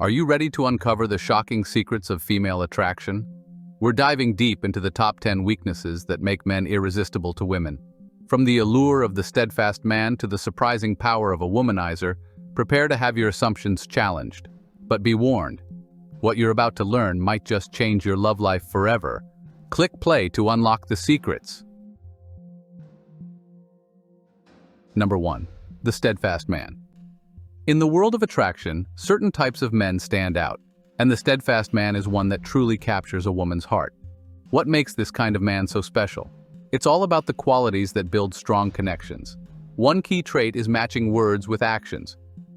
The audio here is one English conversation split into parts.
Are you ready to uncover the shocking secrets of female attraction? We're diving deep into the top 10 weaknesses that make men irresistible to women. From the allure of the steadfast man to the surprising power of a womanizer, prepare to have your assumptions challenged. But be warned, what you're about to learn might just change your love life forever. Click play to unlock the secrets. Number 1. The steadfast man. In the world of attraction, certain types of men stand out, and the steadfast man is one that truly captures a woman's heart. What makes this kind of man so special? It's all about the qualities that build strong connections. One key trait is matching words with actions.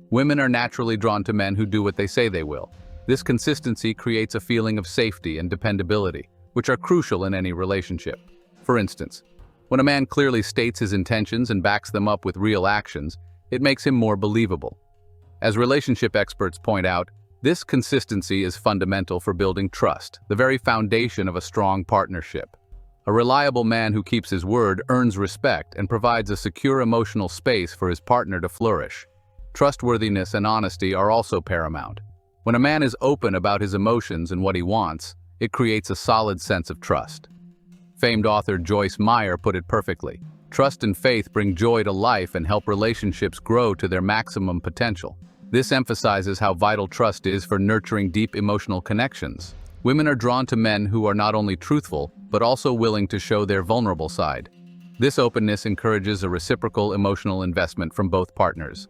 Women are naturally drawn to men who do what they say they will. This consistency creates a feeling of safety and dependability, which are crucial in any relationship. For instance, when a man clearly states his intentions and backs them up with real actions, it makes him more believable. As relationship experts point out, this consistency is fundamental for building trust, the very foundation of a strong partnership. A reliable man who keeps his word earns respect and provides a secure emotional space for his partner to flourish. Trustworthiness and honesty are also paramount. When a man is open about his emotions and what he wants, it creates a solid sense of trust. Famed author Joyce Meyer put it perfectly. Trust and faith bring joy to life and help relationships grow to their maximum potential. This emphasizes how vital trust is for nurturing deep emotional connections. Women are drawn to men who are not only truthful, but also willing to show their vulnerable side. This openness encourages a reciprocal emotional investment from both partners.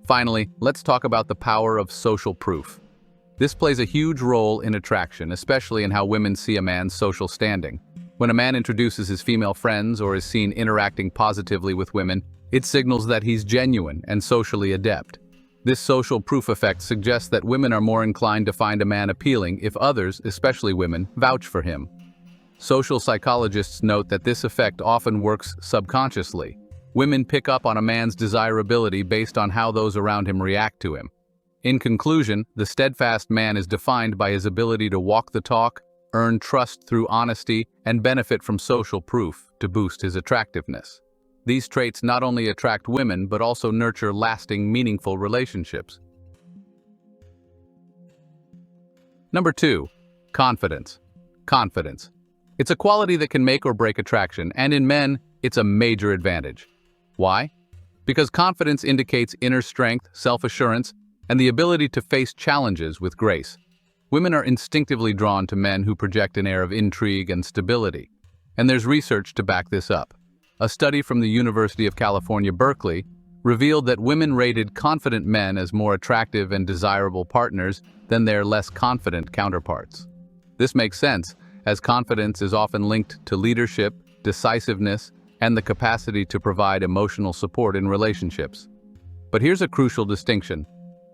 Finally, let's talk about the power of social proof. This plays a huge role in attraction, especially in how women see a man's social standing. When a man introduces his female friends or is seen interacting positively with women, it signals that he's genuine and socially adept. This social proof effect suggests that women are more inclined to find a man appealing if others, especially women, vouch for him. Social psychologists note that this effect often works subconsciously. Women pick up on a man's desirability based on how those around him react to him. In conclusion, the steadfast man is defined by his ability to walk the talk, earn trust through honesty, and benefit from social proof to boost his attractiveness. These traits not only attract women but also nurture lasting, meaningful relationships. Number 2. Confidence. Confidence. It's a quality that can make or break attraction, and in men, it's a major advantage. Why? Because confidence indicates inner strength, self-assurance, and the ability to face challenges with grace. Women are instinctively drawn to men who project an air of intrigue and stability, and there's research to back this up. A study from the University of California, Berkeley, revealed that women rated confident men as more attractive and desirable partners than their less confident counterparts. This makes sense, as confidence is often linked to leadership, decisiveness, and the capacity to provide emotional support in relationships. But here's a crucial distinction.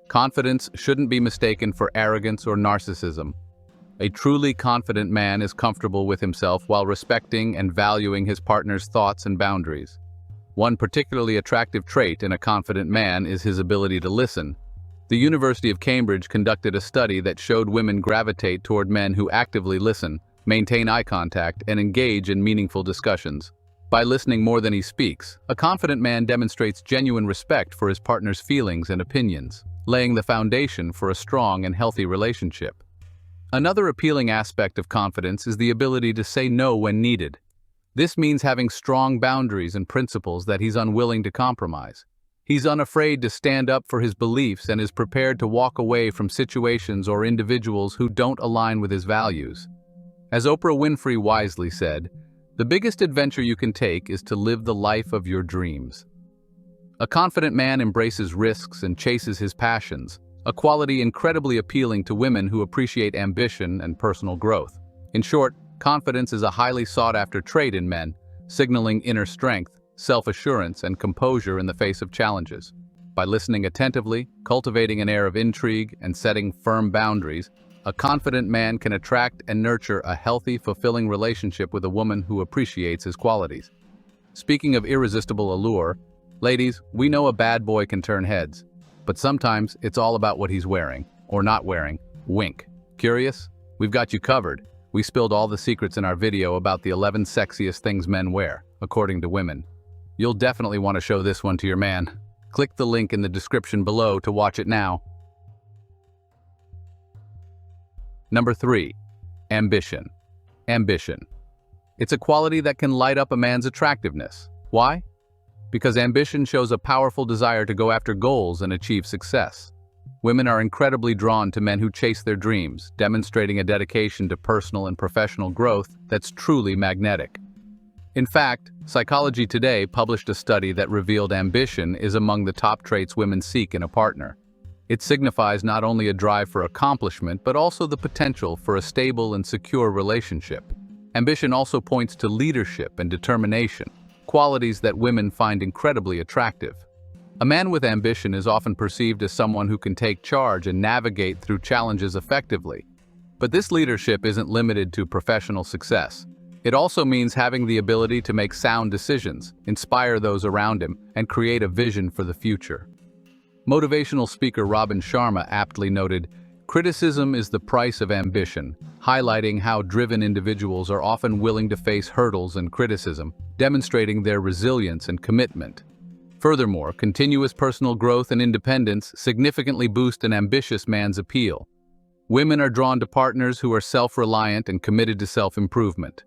Confidence shouldn't be mistaken for arrogance or narcissism. A truly confident man is comfortable with himself while respecting and valuing his partner's thoughts and boundaries. One particularly attractive trait in a confident man is his ability to listen. The University of Cambridge conducted a study that showed women gravitate toward men who actively listen, maintain eye contact, and engage in meaningful discussions. By listening more than he speaks, a confident man demonstrates genuine respect for his partner's feelings and opinions, laying the foundation for a strong and healthy relationship. Another appealing aspect of confidence is the ability to say no when needed. This means having strong boundaries and principles that he's unwilling to compromise. He's unafraid to stand up for his beliefs and is prepared to walk away from situations or individuals who don't align with his values. As Oprah Winfrey wisely said, "The biggest adventure you can take is to live the life of your dreams." A confident man embraces risks and chases his passions, a quality incredibly appealing to women who appreciate ambition and personal growth. In short, confidence is a highly sought-after trait in men, signaling inner strength, self-assurance, and composure in the face of challenges. By listening attentively, cultivating an air of intrigue, and setting firm boundaries, a confident man can attract and nurture a healthy, fulfilling relationship with a woman who appreciates his qualities. Speaking of irresistible allure, ladies, we know a bad boy can turn heads. But sometimes it's all about what he's wearing, or not wearing. Wink. Curious? We've got you covered. We spilled all the secrets in our video about the 11 sexiest things men wear, according to women. You'll definitely want to show this one to your man. Click the link in the description below to watch it now. Number 3. Ambition. Ambition. It's a quality that can light up a man's attractiveness. Why? Because ambition shows a powerful desire to go after goals and achieve success. Women are incredibly drawn to men who chase their dreams, demonstrating a dedication to personal and professional growth that's truly magnetic. In fact, Psychology Today published a study that revealed ambition is among the top traits women seek in a partner. It signifies not only a drive for accomplishment, but also the potential for a stable and secure relationship. Ambition also points to leadership and determination, qualities that women find incredibly attractive. A man with ambition is often perceived as someone who can take charge and navigate through challenges effectively. But this leadership isn't limited to professional success. It also means having the ability to make sound decisions, inspire those around him, and create a vision for the future. Motivational speaker Robin Sharma aptly noted, "Criticism is the price of ambition," highlighting how driven individuals are often willing to face hurdles and criticism, demonstrating their resilience and commitment. Furthermore, continuous personal growth and independence significantly boost an ambitious man's appeal. Women are drawn to partners who are self-reliant and committed to self-improvement.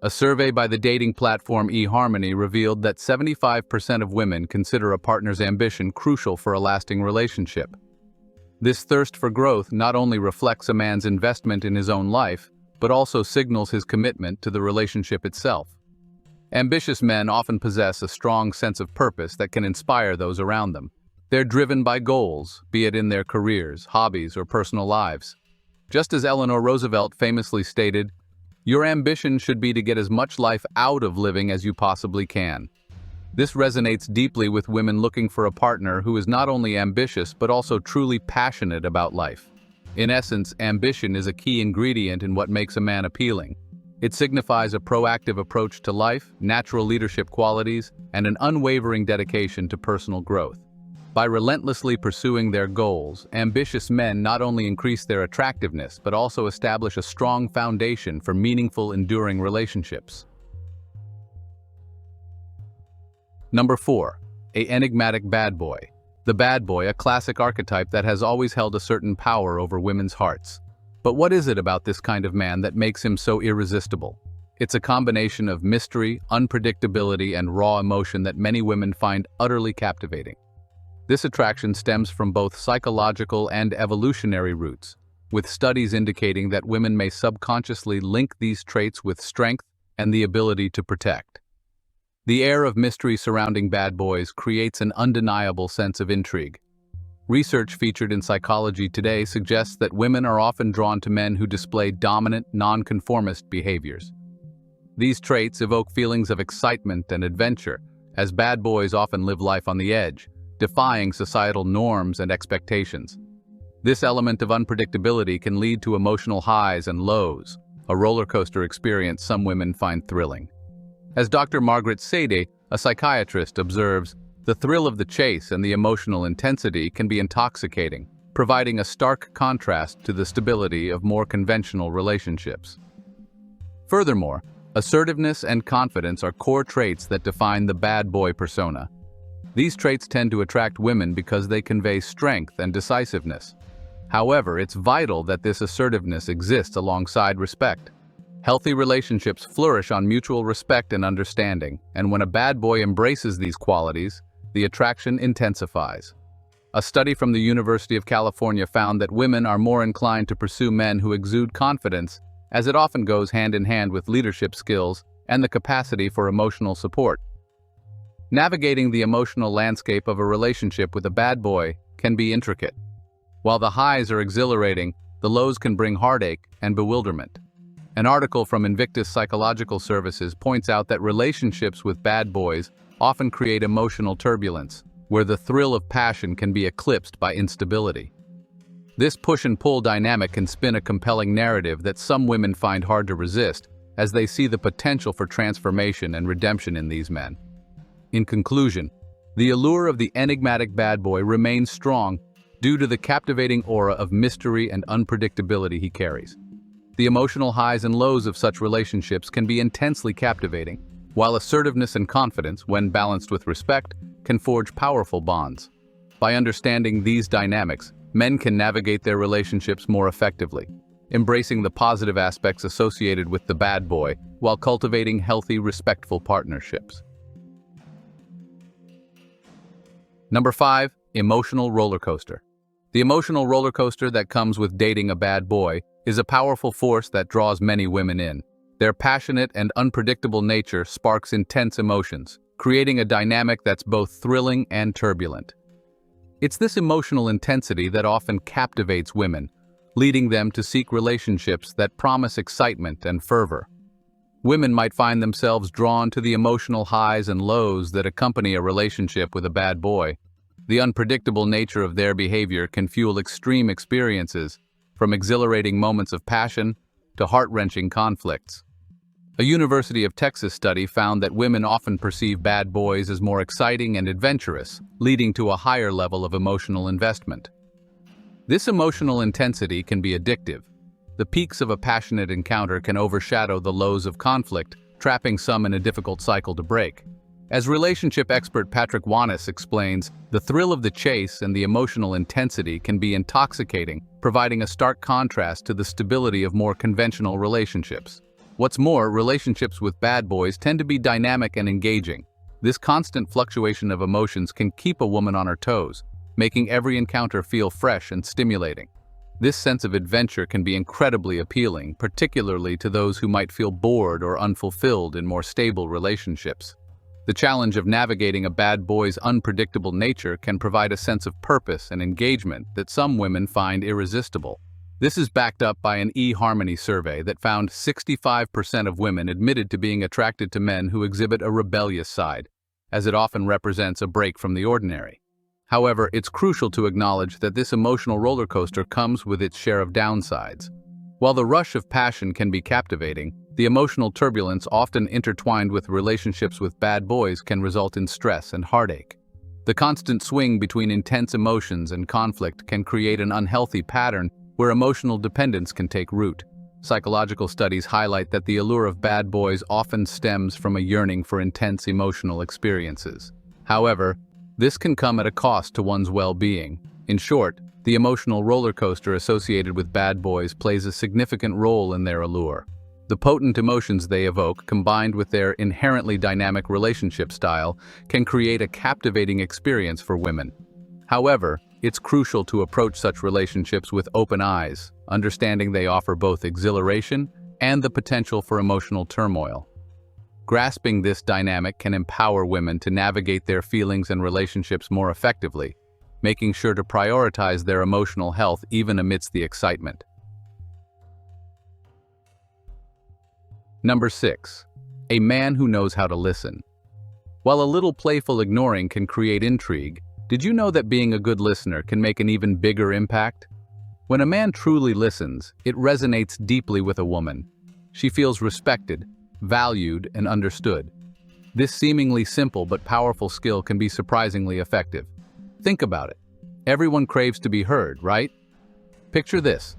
A survey by the dating platform eHarmony revealed that 75% of women consider a partner's ambition crucial for a lasting relationship. This thirst for growth not only reflects a man's investment in his own life, but also signals his commitment to the relationship itself. Ambitious men often possess a strong sense of purpose that can inspire those around them. They're driven by goals, be it in their careers, hobbies, or personal lives. Just as Eleanor Roosevelt famously stated, "Your ambition should be to get as much life out of living as you possibly can." This resonates deeply with women looking for a partner who is not only ambitious but also truly passionate about life. In essence, ambition is a key ingredient in what makes a man appealing. It signifies a proactive approach to life, natural leadership qualities, and an unwavering dedication to personal growth. By relentlessly pursuing their goals, ambitious men not only increase their attractiveness but also establish a strong foundation for meaningful, enduring relationships. Number 4. An enigmatic bad boy. The bad boy, a classic archetype that has always held a certain power over women's hearts. But what is it about this kind of man that makes him so irresistible? It's a combination of mystery, unpredictability, and raw emotion that many women find utterly captivating. This attraction stems from both psychological and evolutionary roots, with studies indicating that women may subconsciously link these traits with strength and the ability to protect. The air of mystery surrounding bad boys creates an undeniable sense of intrigue. Research featured in Psychology Today suggests that women are often drawn to men who display dominant, nonconformist behaviors. These traits evoke feelings of excitement and adventure, as bad boys often live life on the edge, defying societal norms and expectations. This element of unpredictability can lead to emotional highs and lows, a roller coaster experience some women find thrilling. As Dr. Margaret Sadie, a psychiatrist, observes, the thrill of the chase and the emotional intensity can be intoxicating, providing a stark contrast to the stability of more conventional relationships. Furthermore, assertiveness and confidence are core traits that define the bad boy persona. These traits tend to attract women because they convey strength and decisiveness. However, it's vital that this assertiveness exists alongside respect. Healthy relationships flourish on mutual respect and understanding, and when a bad boy embraces these qualities, the attraction intensifies. A study from the University of California found that women are more inclined to pursue men who exude confidence, as it often goes hand in hand with leadership skills and the capacity for emotional support. Navigating the emotional landscape of a relationship with a bad boy can be intricate. While the highs are exhilarating, the lows can bring heartache and bewilderment. An article from Invictus Psychological Services points out that relationships with bad boys often create emotional turbulence, where the thrill of passion can be eclipsed by instability. This push and pull dynamic can spin a compelling narrative that some women find hard to resist, as they see the potential for transformation and redemption in these men. In conclusion, the allure of the enigmatic bad boy remains strong due to the captivating aura of mystery and unpredictability he carries. The emotional highs and lows of such relationships can be intensely captivating, while assertiveness and confidence, when balanced with respect, can forge powerful bonds. By understanding these dynamics, men can navigate their relationships more effectively. embracing the positive aspects associated with the bad boy while cultivating healthy, respectful partnerships. Number 5, emotional roller coaster. The emotional roller coaster that comes with dating a bad boy is a powerful force that draws many women in. Their passionate and unpredictable nature sparks intense emotions, creating a dynamic that's both thrilling and turbulent. It's this emotional intensity that often captivates women, leading them to seek relationships that promise excitement and fervor. Women might find themselves drawn to the emotional highs and lows that accompany a relationship with a bad boy. The unpredictable nature of their behavior can fuel extreme experiences, from exhilarating moments of passion to heart-wrenching conflicts. A University of Texas study found that women often perceive bad boys as more exciting and adventurous, leading to a higher level of emotional investment. This emotional intensity can be addictive. The peaks of a passionate encounter can overshadow the lows of conflict, trapping some in a difficult cycle to break. As relationship expert Patrick Wanis explains, the thrill of the chase and the emotional intensity can be intoxicating, providing a stark contrast to the stability of more conventional relationships. What's more, relationships with bad boys tend to be dynamic and engaging. This constant fluctuation of emotions can keep a woman on her toes, making every encounter feel fresh and stimulating. This sense of adventure can be incredibly appealing, particularly to those who might feel bored or unfulfilled in more stable relationships. The challenge of navigating a bad boy's unpredictable nature can provide a sense of purpose and engagement that some women find irresistible. This is backed up by an eHarmony survey that found 65% of women admitted to being attracted to men who exhibit a rebellious side, as it often represents a break from the ordinary. However, it's crucial to acknowledge that this emotional roller coaster comes with its share of downsides. While the rush of passion can be captivating, the emotional turbulence often intertwined with relationships with bad boys can result in stress and heartache. The constant swing between intense emotions and conflict can create an unhealthy pattern where emotional dependence can take root. Psychological studies highlight that the allure of bad boys often stems from a yearning for intense emotional experiences. However, this can come at a cost to one's well-being. In short, the emotional roller coaster associated with bad boys plays a significant role in their allure. The potent emotions they evoke, combined with their inherently dynamic relationship style, can create a captivating experience for women. However, it's crucial to approach such relationships with open eyes, understanding they offer both exhilaration and the potential for emotional turmoil. Grasping this dynamic can empower women to navigate their feelings and relationships more effectively, making sure to prioritize their emotional health even amidst the excitement. Number 6. A man who knows how to listen. While a little playful ignoring can create intrigue, did you know that being a good listener can make an even bigger impact? When a man truly listens, it resonates deeply with a woman. She feels respected, valued, and understood. This seemingly simple but powerful skill can be surprisingly effective. Think about it. Everyone craves to be heard, right? Picture this.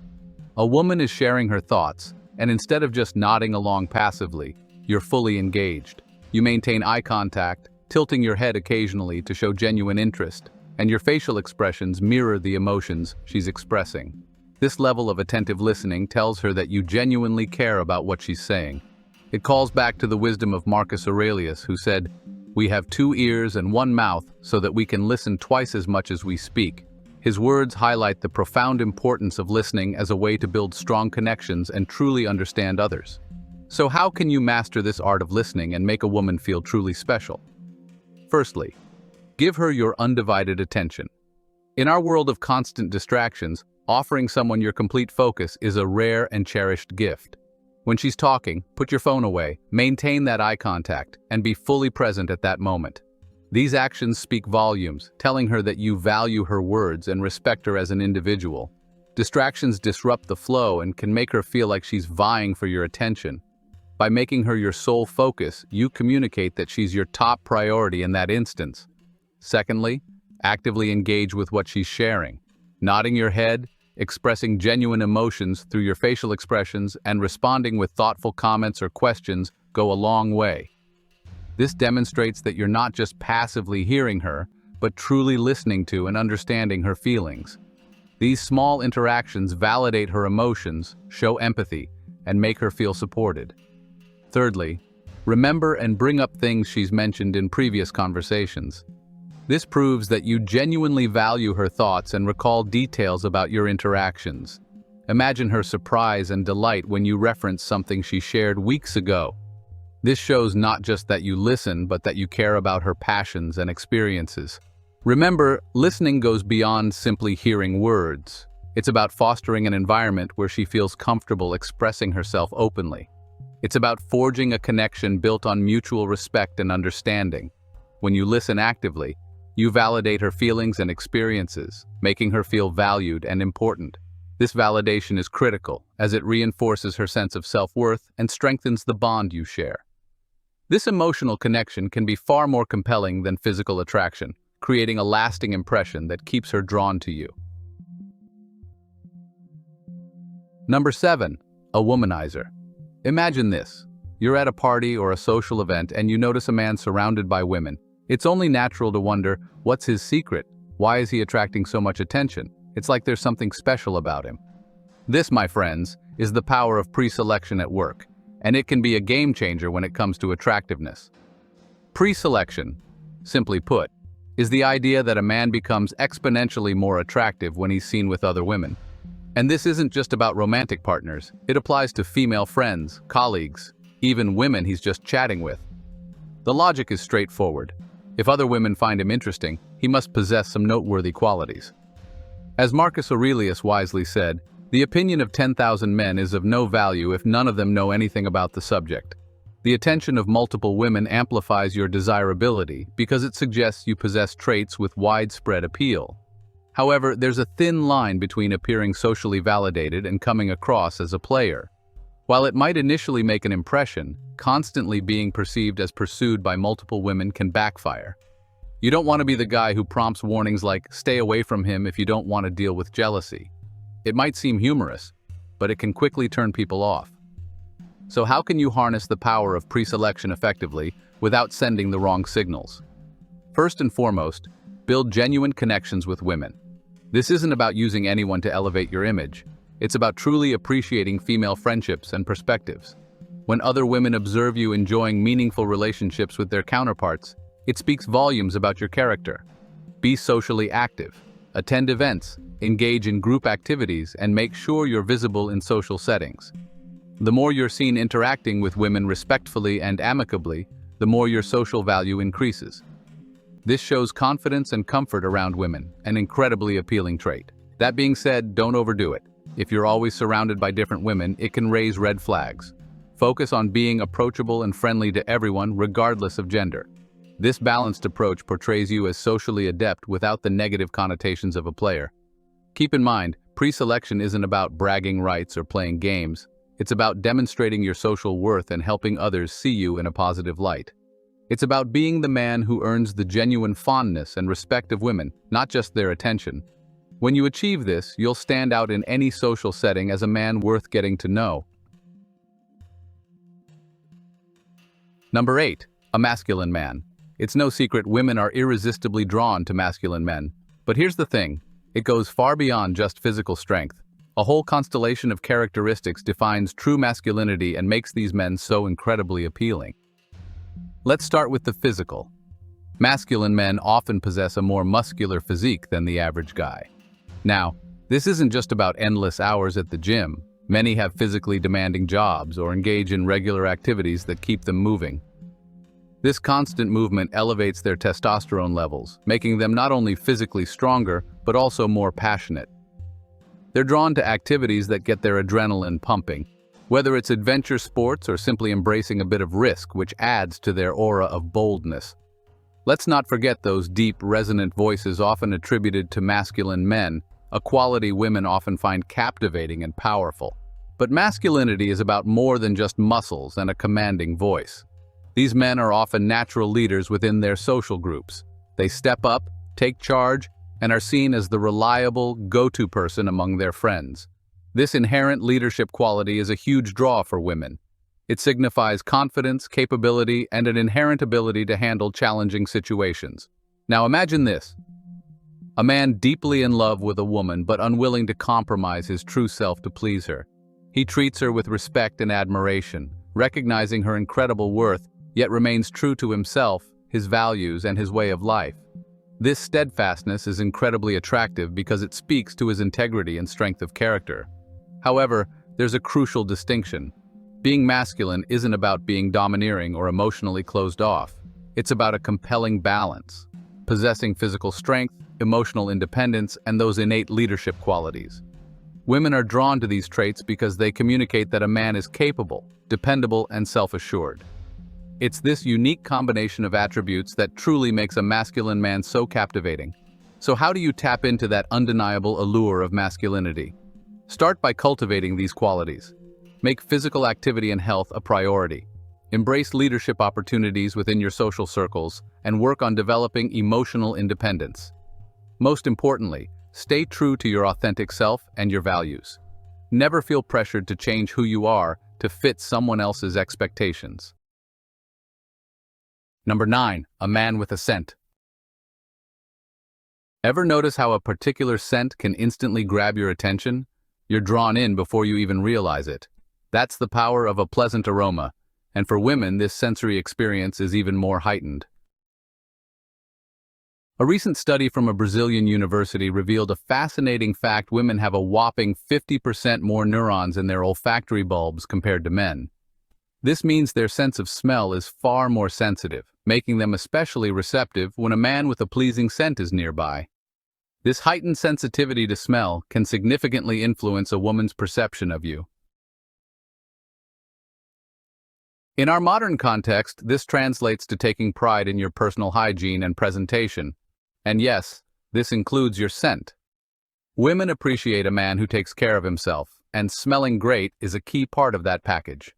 A woman is sharing her thoughts, and instead of just nodding along passively, you're fully engaged. You maintain eye contact, tilting your head occasionally to show genuine interest, and your facial expressions mirror the emotions she's expressing. This level of attentive listening tells her that you genuinely care about what she's saying. It calls back to the wisdom of Marcus Aurelius, who said, "We have 2 ears and 1 mouth so that we can listen twice as much as we speak." His words highlight the profound importance of listening as a way to build strong connections and truly understand others. So how can you master this art of listening and make a woman feel truly special? Firstly, give her your undivided attention. In our world of constant distractions, offering someone your complete focus is a rare and cherished gift. When she's talking, put your phone away, maintain that eye contact, and be fully present at that moment. These actions speak volumes, telling her that you value her words and respect her as an individual. Distractions disrupt the flow and can make her feel like she's vying for your attention. By making her your sole focus, you communicate that she's your top priority in that instance. Secondly, actively engage with what she's sharing. Nodding your head, expressing genuine emotions through your facial expressions, and responding with thoughtful comments or questions go a long way. This demonstrates that you're not just passively hearing her, but truly listening to and understanding her feelings. These small interactions validate her emotions, show empathy, and make her feel supported. Thirdly, remember and bring up things she's mentioned in previous conversations. This proves that you genuinely value her thoughts and recall details about your interactions. Imagine her surprise and delight when you reference something she shared weeks ago. This shows not just that you listen, but that you care about her passions and experiences. Remember, listening goes beyond simply hearing words. It's about fostering an environment where she feels comfortable expressing herself openly. It's about forging a connection built on mutual respect and understanding. When you listen actively, you validate her feelings and experiences, making her feel valued and important. This validation is critical, as it reinforces her sense of self-worth and strengthens the bond you share. This emotional connection can be far more compelling than physical attraction, creating a lasting impression that keeps her drawn to you. Number 7. A womanizer. Imagine this. You're at a party or a social event and you notice a man surrounded by women. It's only natural to wonder, what's his secret? Why is he attracting so much attention? It's like there's something special about him. This, my friends, is the power of pre-selection at work, and it can be a game changer when it comes to attractiveness. Pre-selection, simply put, is the idea that a man becomes exponentially more attractive when he's seen with other women. And this isn't just about romantic partners, it applies to female friends, colleagues, even women he's just chatting with. The logic is straightforward. If other women find him interesting, he must possess some noteworthy qualities. As Marcus Aurelius wisely said, the opinion of 10,000 men is of no value if none of them know anything about the subject. The attention of multiple women amplifies your desirability because it suggests you possess traits with widespread appeal. However, there's a thin line between appearing socially validated and coming across as a player. While it might initially make an impression, constantly being perceived as pursued by multiple women can backfire. You don't want to be the guy who prompts warnings like, "Stay away from him if you don't want to deal with jealousy." It might seem humorous, but it can quickly turn people off. So how can you harness the power of pre-selection effectively without sending the wrong signals? First and foremost, build genuine connections with women. This isn't about using anyone to elevate your image. It's about truly appreciating female friendships and perspectives. When other women observe you enjoying meaningful relationships with their counterparts, it speaks volumes about your character. Be socially active. Attend events, engage in group activities, and make sure you're visible in social settings. The more you're seen interacting with women respectfully and amicably, the more your social value increases. This shows confidence and comfort around women, an incredibly appealing trait. That being said, don't overdo it. If you're always surrounded by different women, it can raise red flags. Focus on being approachable and friendly to everyone, regardless of gender. This balanced approach portrays you as socially adept without the negative connotations of a player. Keep in mind, pre-selection isn't about bragging rights or playing games. It's about demonstrating your social worth and helping others see you in a positive light. It's about being the man who earns the genuine fondness and respect of women, not just their attention. When you achieve this, you'll stand out in any social setting as a man worth getting to know. Number 8. A masculine man. It's no secret women are irresistibly drawn to masculine men. But here's the thing, it goes far beyond just physical strength. A whole constellation of characteristics defines true masculinity and makes these men so incredibly appealing. Let's start with the physical. Masculine men often possess a more muscular physique than the average guy. Now, this isn't just about endless hours at the gym. Many have physically demanding jobs or engage in regular activities that keep them moving. This constant movement elevates their testosterone levels, making them not only physically stronger, but also more passionate. They're drawn to activities that get their adrenaline pumping, whether it's adventure sports or simply embracing a bit of risk, which adds to their aura of boldness. Let's not forget those deep, resonant voices often attributed to masculine men, a quality women often find captivating and powerful. But masculinity is about more than just muscles and a commanding voice. These men are often natural leaders within their social groups. They step up, take charge, and are seen as the reliable, go-to person among their friends. This inherent leadership quality is a huge draw for women. It signifies confidence, capability, and an inherent ability to handle challenging situations. Now imagine this. A man deeply in love with a woman but unwilling to compromise his true self to please her. He treats her with respect and admiration, recognizing her incredible worth, yet remains true to himself, his values, and his way of life. This steadfastness is incredibly attractive because it speaks to his integrity and strength of character. However, there's a crucial distinction. Being masculine isn't about being domineering or emotionally closed off. It's about a compelling balance, possessing physical strength, emotional independence, and those innate leadership qualities. Women are drawn to these traits because they communicate that a man is capable, dependable, and self-assured. It's this unique combination of attributes that truly makes a masculine man so captivating. So how do you tap into that undeniable allure of masculinity? Start by cultivating these qualities. Make physical activity and health a priority. Embrace leadership opportunities within your social circles and work on developing emotional independence. Most importantly, stay true to your authentic self and your values. Never feel pressured to change who you are to fit someone else's expectations. Number 9, a man with a scent. Ever notice how a particular scent can instantly grab your attention? You're drawn in before you even realize it. That's the power of a pleasant aroma, and for women, this sensory experience is even more heightened. A recent study from a Brazilian university revealed a fascinating fact: women have a whopping 50% more neurons in their olfactory bulbs compared to men. This means their sense of smell is far more sensitive, making them especially receptive when a man with a pleasing scent is nearby. This heightened sensitivity to smell can significantly influence a woman's perception of you. In our modern context, this translates to taking pride in your personal hygiene and presentation. And yes, this includes your scent. Women appreciate a man who takes care of himself, and smelling great is a key part of that package.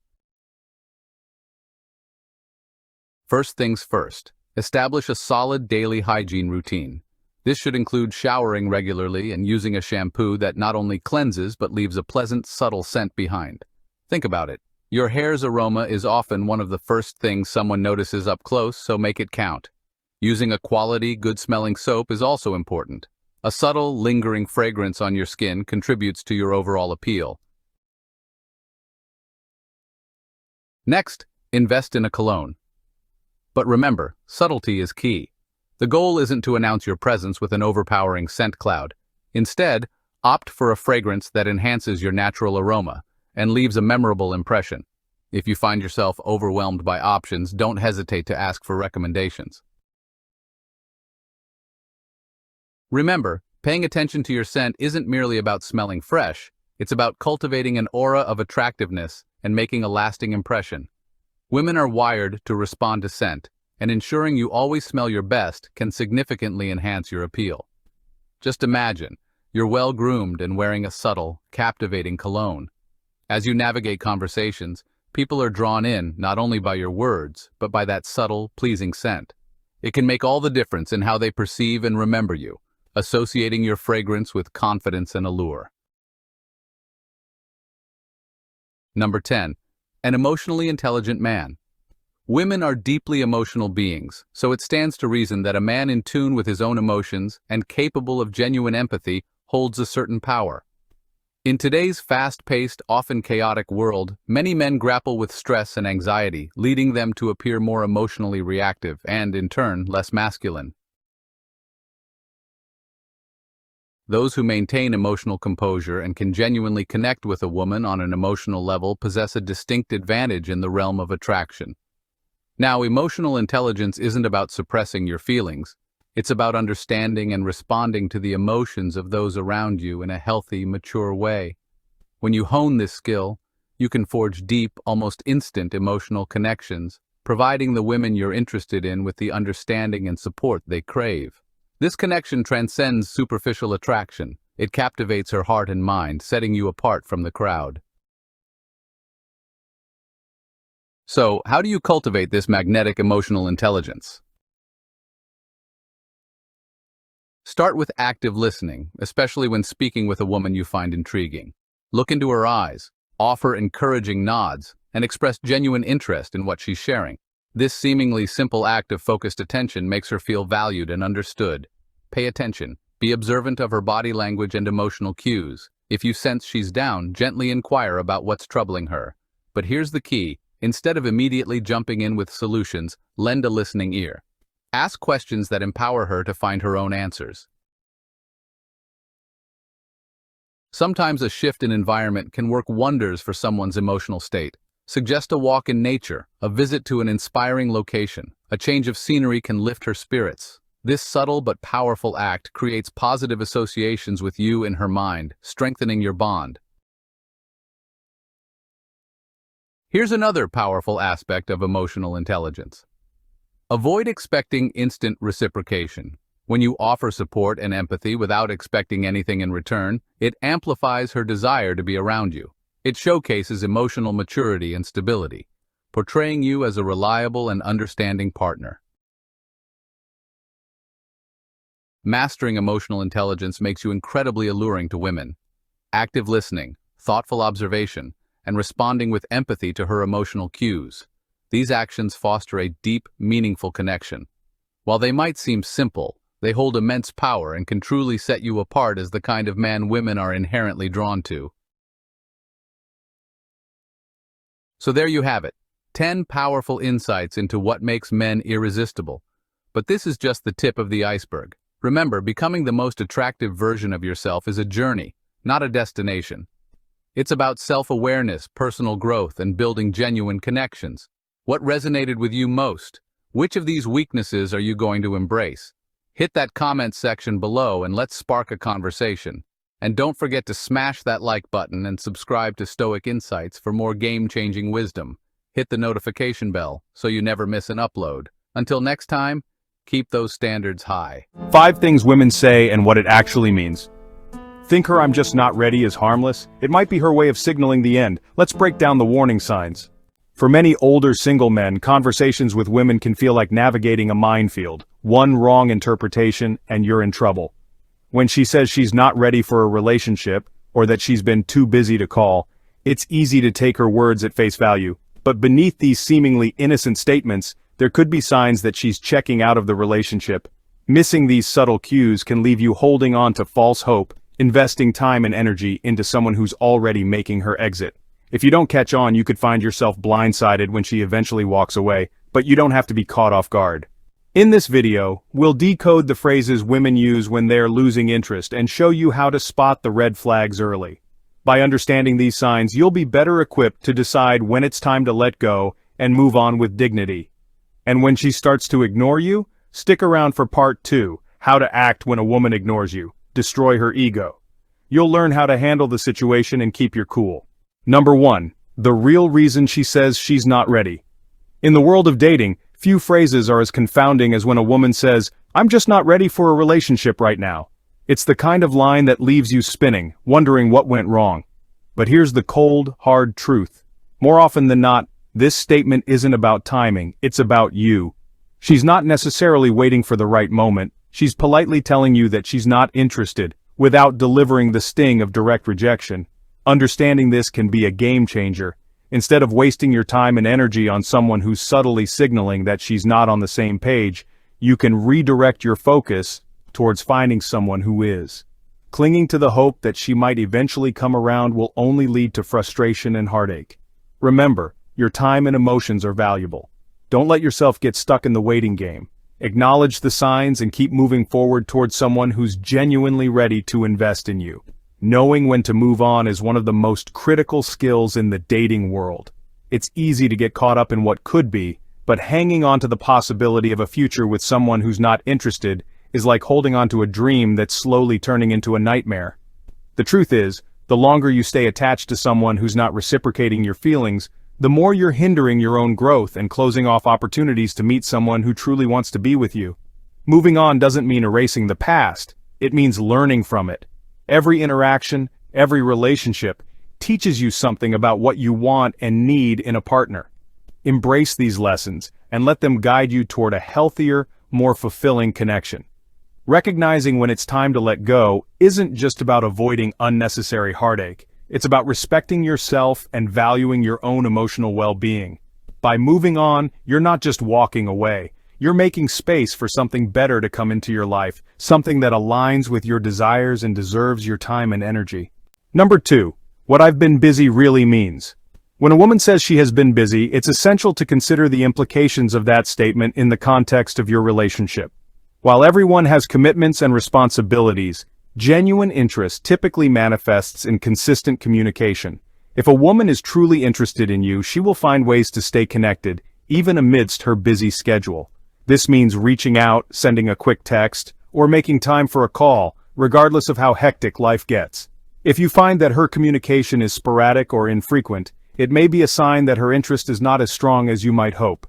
First things first, establish a solid daily hygiene routine. This should include showering regularly and using a shampoo that not only cleanses but leaves a pleasant, subtle scent behind. Think about it. Your hair's aroma is often one of the first things someone notices up close, so make it count. Using a quality, good-smelling soap is also important. A subtle, lingering fragrance on your skin contributes to your overall appeal. Next, invest in a cologne. But remember, subtlety is key. The goal isn't to announce your presence with an overpowering scent cloud. Instead, opt for a fragrance that enhances your natural aroma and leaves a memorable impression. If you find yourself overwhelmed by options, don't hesitate to ask for recommendations. Remember, paying attention to your scent isn't merely about smelling fresh, it's about cultivating an aura of attractiveness and making a lasting impression. Women are wired to respond to scent, and ensuring you always smell your best can significantly enhance your appeal. Just imagine, you're well-groomed and wearing a subtle, captivating cologne. As you navigate conversations, people are drawn in not only by your words, but by that subtle, pleasing scent. It can make all the difference in how they perceive and remember you, associating your fragrance with confidence and allure. Number 10. An emotionally intelligent man. Women are deeply emotional beings, so it stands to reason that a man in tune with his own emotions and capable of genuine empathy holds a certain power. In today's fast-paced, often chaotic world, many men grapple with stress and anxiety, leading them to appear more emotionally reactive and, in turn, less masculine. Those who maintain emotional composure and can genuinely connect with a woman on an emotional level possess a distinct advantage in the realm of attraction. Now, emotional intelligence isn't about suppressing your feelings. It's about understanding and responding to the emotions of those around you in a healthy, mature way. When you hone this skill, you can forge deep, almost instant emotional connections, providing the women you're interested in with the understanding and support they crave. This connection transcends superficial attraction. It captivates her heart and mind, setting you apart from the crowd. So, how do you cultivate this magnetic emotional intelligence? Start with active listening, especially when speaking with a woman you find intriguing. Look into her eyes, offer encouraging nods, and express genuine interest in what she's sharing. This seemingly simple act of focused attention makes her feel valued and understood. Pay attention. Be observant of her body language and emotional cues. If you sense she's down, gently inquire about what's troubling her. But here's the key: instead of immediately jumping in with solutions, lend a listening ear. Ask questions that empower her to find her own answers. Sometimes a shift in environment can work wonders for someone's emotional state. Suggest a walk in nature, a visit to an inspiring location. A change of scenery can lift her spirits. This subtle but powerful act creates positive associations with you in her mind, strengthening your bond. Here's another powerful aspect of emotional intelligence. Avoid expecting instant reciprocation. When you offer support and empathy without expecting anything in return, it amplifies her desire to be around you. It showcases emotional maturity and stability, portraying you as a reliable and understanding partner. Mastering emotional intelligence makes you incredibly alluring to women. Active listening, thoughtful observation, and responding with empathy to her emotional cues. These actions foster a deep, meaningful connection. While they might seem simple, they hold immense power and can truly set you apart as the kind of man women are inherently drawn to. So there you have it, 10 powerful insights into what makes men irresistible. But this is just the tip of the iceberg. Remember, becoming the most attractive version of yourself is a journey, not a destination. It's about self-awareness, personal growth, and building genuine connections. What resonated with you most? Which of these weaknesses are you going to embrace? Hit that comment section below and let's spark a conversation. And don't forget to smash that like button and subscribe to Stoic Insights for more game-changing wisdom. Hit the notification bell so you never miss an upload. Until next time, keep those standards high. 5 things women say and what it actually means. Think her "I'm just not ready" is harmless? It might be her way of signaling the end. Let's break down the warning signs. For many older single men, conversations with women can feel like navigating a minefield. One wrong interpretation and you're in trouble. When she says she's not ready for a relationship, or that she's been too busy to call, it's easy to take her words at face value. But beneath these seemingly innocent statements, there could be signs that she's checking out of the relationship. Missing these subtle cues can leave you holding on to false hope, investing time and energy into someone who's already making her exit. If you don't catch on, you could find yourself blindsided when she eventually walks away, but you don't have to be caught off guard. In this video, we'll decode the phrases women use when they're losing interest and show you how to spot the red flags early. By understanding these signs, you'll be better equipped to decide when it's time to let go and move on with dignity. And when she starts to ignore you, stick around for part 2, how to act when a woman ignores you. Destroy her ego. You'll learn how to handle the situation and keep your cool. Number 1. The real reason she says she's not ready. In the world of dating, few phrases are as confounding as when a woman says, "I'm just not ready for a relationship right now." It's the kind of line that leaves you spinning, wondering what went wrong. But here's the cold, hard truth. More often than not, this statement isn't about timing, it's about you. She's not necessarily waiting for the right moment, she's politely telling you that she's not interested, without delivering the sting of direct rejection. Understanding this can be a game changer. Instead of wasting your time and energy on someone who's subtly signaling that she's not on the same page, you can redirect your focus towards finding someone who is. Clinging to the hope that she might eventually come around will only lead to frustration and heartache. Remember, your time and emotions are valuable. Don't let yourself get stuck in the waiting game. Acknowledge the signs and keep moving forward towards someone who's genuinely ready to invest in you. Knowing when to move on is one of the most critical skills in the dating world. It's easy to get caught up in what could be, but hanging on to the possibility of a future with someone who's not interested is like holding on to a dream that's slowly turning into a nightmare. The truth is, the longer you stay attached to someone who's not reciprocating your feelings, the more you're hindering your own growth and closing off opportunities to meet someone who truly wants to be with you. Moving on doesn't mean erasing the past, it means learning from it. Every interaction, every relationship, teaches you something about what you want and need in a partner. Embrace these lessons and let them guide you toward a healthier, more fulfilling connection. Recognizing when it's time to let go isn't just about avoiding unnecessary heartache. It's about respecting yourself and valuing your own emotional well-being. By moving on, you're not just walking away. You're making space for something better to come into your life, something that aligns with your desires and deserves your time and energy. Number 2. What I've been busy really means. When a woman says she has been busy, it's essential to consider the implications of that statement in the context of your relationship. While everyone has commitments and responsibilities, genuine interest typically manifests in consistent communication. If a woman is truly interested in you, she will find ways to stay connected, even amidst her busy schedule. This means reaching out, sending a quick text, or making time for a call, regardless of how hectic life gets. If you find that her communication is sporadic or infrequent, it may be a sign that her interest is not as strong as you might hope.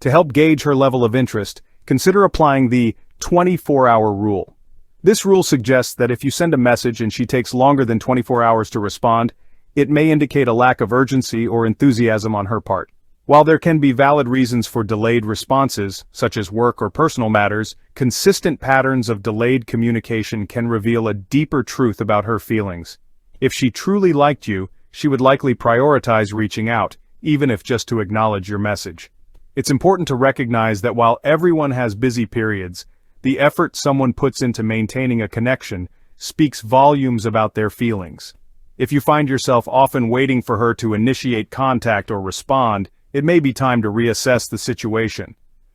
To help gauge her level of interest, consider applying the 24-hour rule. This rule suggests that if you send a message and she takes longer than 24 hours to respond, it may indicate a lack of urgency or enthusiasm on her part. While there can be valid reasons for delayed responses, such as work or personal matters, consistent patterns of delayed communication can reveal a deeper truth about her feelings. If she truly liked you, she would likely prioritize reaching out, even if just to acknowledge your message. It's important to recognize that while everyone has busy periods, the effort someone puts into maintaining a connection speaks volumes about their feelings. If you find yourself often waiting for her to initiate contact or respond, it may be time to reassess the situation.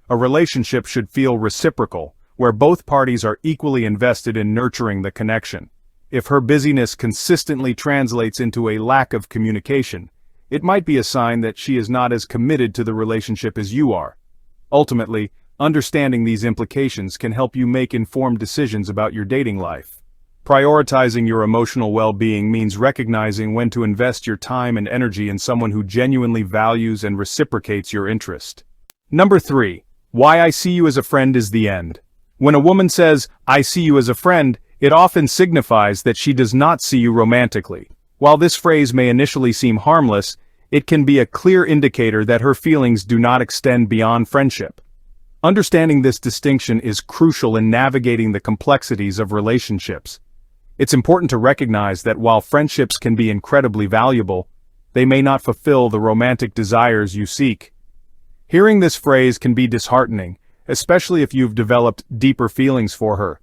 A relationship should feel reciprocal, where both parties are equally invested in nurturing the connection. If her busyness consistently translates into a lack of communication, it might be a sign that she is not as committed to the relationship as you are. Ultimately, understanding these implications can help you make informed decisions about your dating life. Prioritizing your emotional well-being means recognizing when to invest your time and energy in someone who genuinely values and reciprocates your interest. Number 3. Why I see you as a friend is the end. When a woman says, "I see you as a friend," it often signifies that she does not see you romantically. While this phrase may initially seem harmless, it can be a clear indicator that her feelings do not extend beyond friendship. Understanding this distinction is crucial in navigating the complexities of relationships. It's important to recognize that while friendships can be incredibly valuable, they may not fulfill the romantic desires you seek. Hearing this phrase can be disheartening, especially if you've developed deeper feelings for her.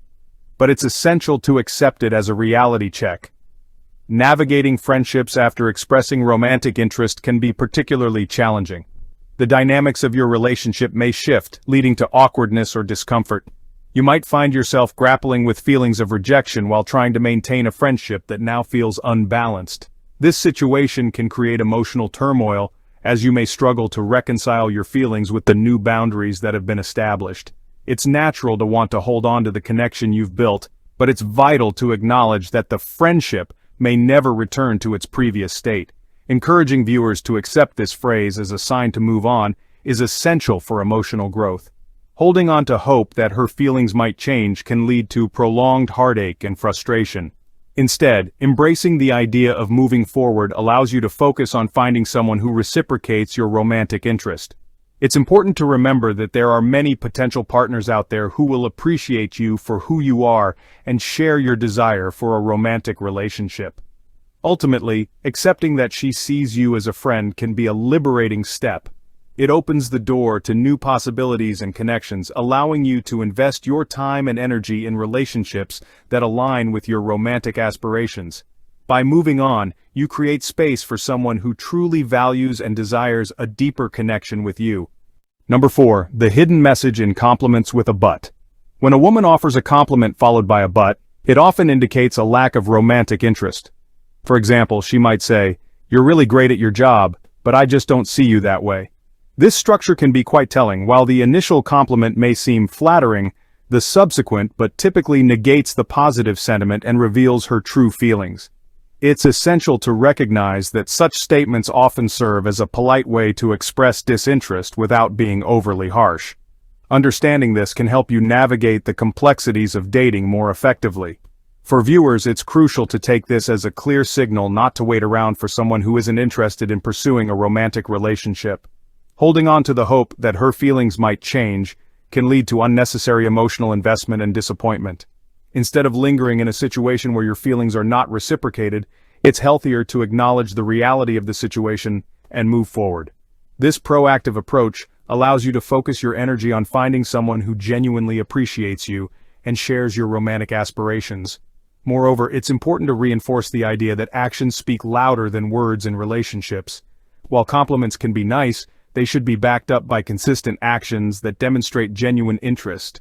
But it's essential to accept it as a reality check. Navigating friendships after expressing romantic interest can be particularly challenging. The dynamics of your relationship may shift, leading to awkwardness or discomfort. You might find yourself grappling with feelings of rejection while trying to maintain a friendship that now feels unbalanced. This situation can create emotional turmoil, as you may struggle to reconcile your feelings with the new boundaries that have been established. It's natural to want to hold on to the connection you've built, but it's vital to acknowledge that the friendship may never return to its previous state. Encouraging viewers to accept this phrase as a sign to move on is essential for emotional growth. Holding on to hope that her feelings might change can lead to prolonged heartache and frustration. Instead, embracing the idea of moving forward allows you to focus on finding someone who reciprocates your romantic interest. It's important to remember that there are many potential partners out there who will appreciate you for who you are and share your desire for a romantic relationship. Ultimately, accepting that she sees you as a friend can be a liberating step. It opens the door to new possibilities and connections, allowing you to invest your time and energy in relationships that align with your romantic aspirations. By moving on, you create space for someone who truly values and desires a deeper connection with you. Number 4. The hidden message in compliments with a but. When a woman offers a compliment followed by a but, it often indicates a lack of romantic interest. For example, she might say, "You're really great at your job, but I just don't see you that way." This structure can be quite telling. While the initial compliment may seem flattering, the subsequent but typically negates the positive sentiment and reveals her true feelings. It's essential to recognize that such statements often serve as a polite way to express disinterest without being overly harsh. Understanding this can help you navigate the complexities of dating more effectively. For viewers, it's crucial to take this as a clear signal not to wait around for someone who isn't interested in pursuing a romantic relationship. Holding on to the hope that her feelings might change can lead to unnecessary emotional investment and disappointment. Instead of lingering in a situation where your feelings are not reciprocated, it's healthier to acknowledge the reality of the situation and move forward. This proactive approach allows you to focus your energy on finding someone who genuinely appreciates you and shares your romantic aspirations. Moreover, it's important to reinforce the idea that actions speak louder than words in relationships. While compliments can be nice, they should be backed up by consistent actions that demonstrate genuine interest.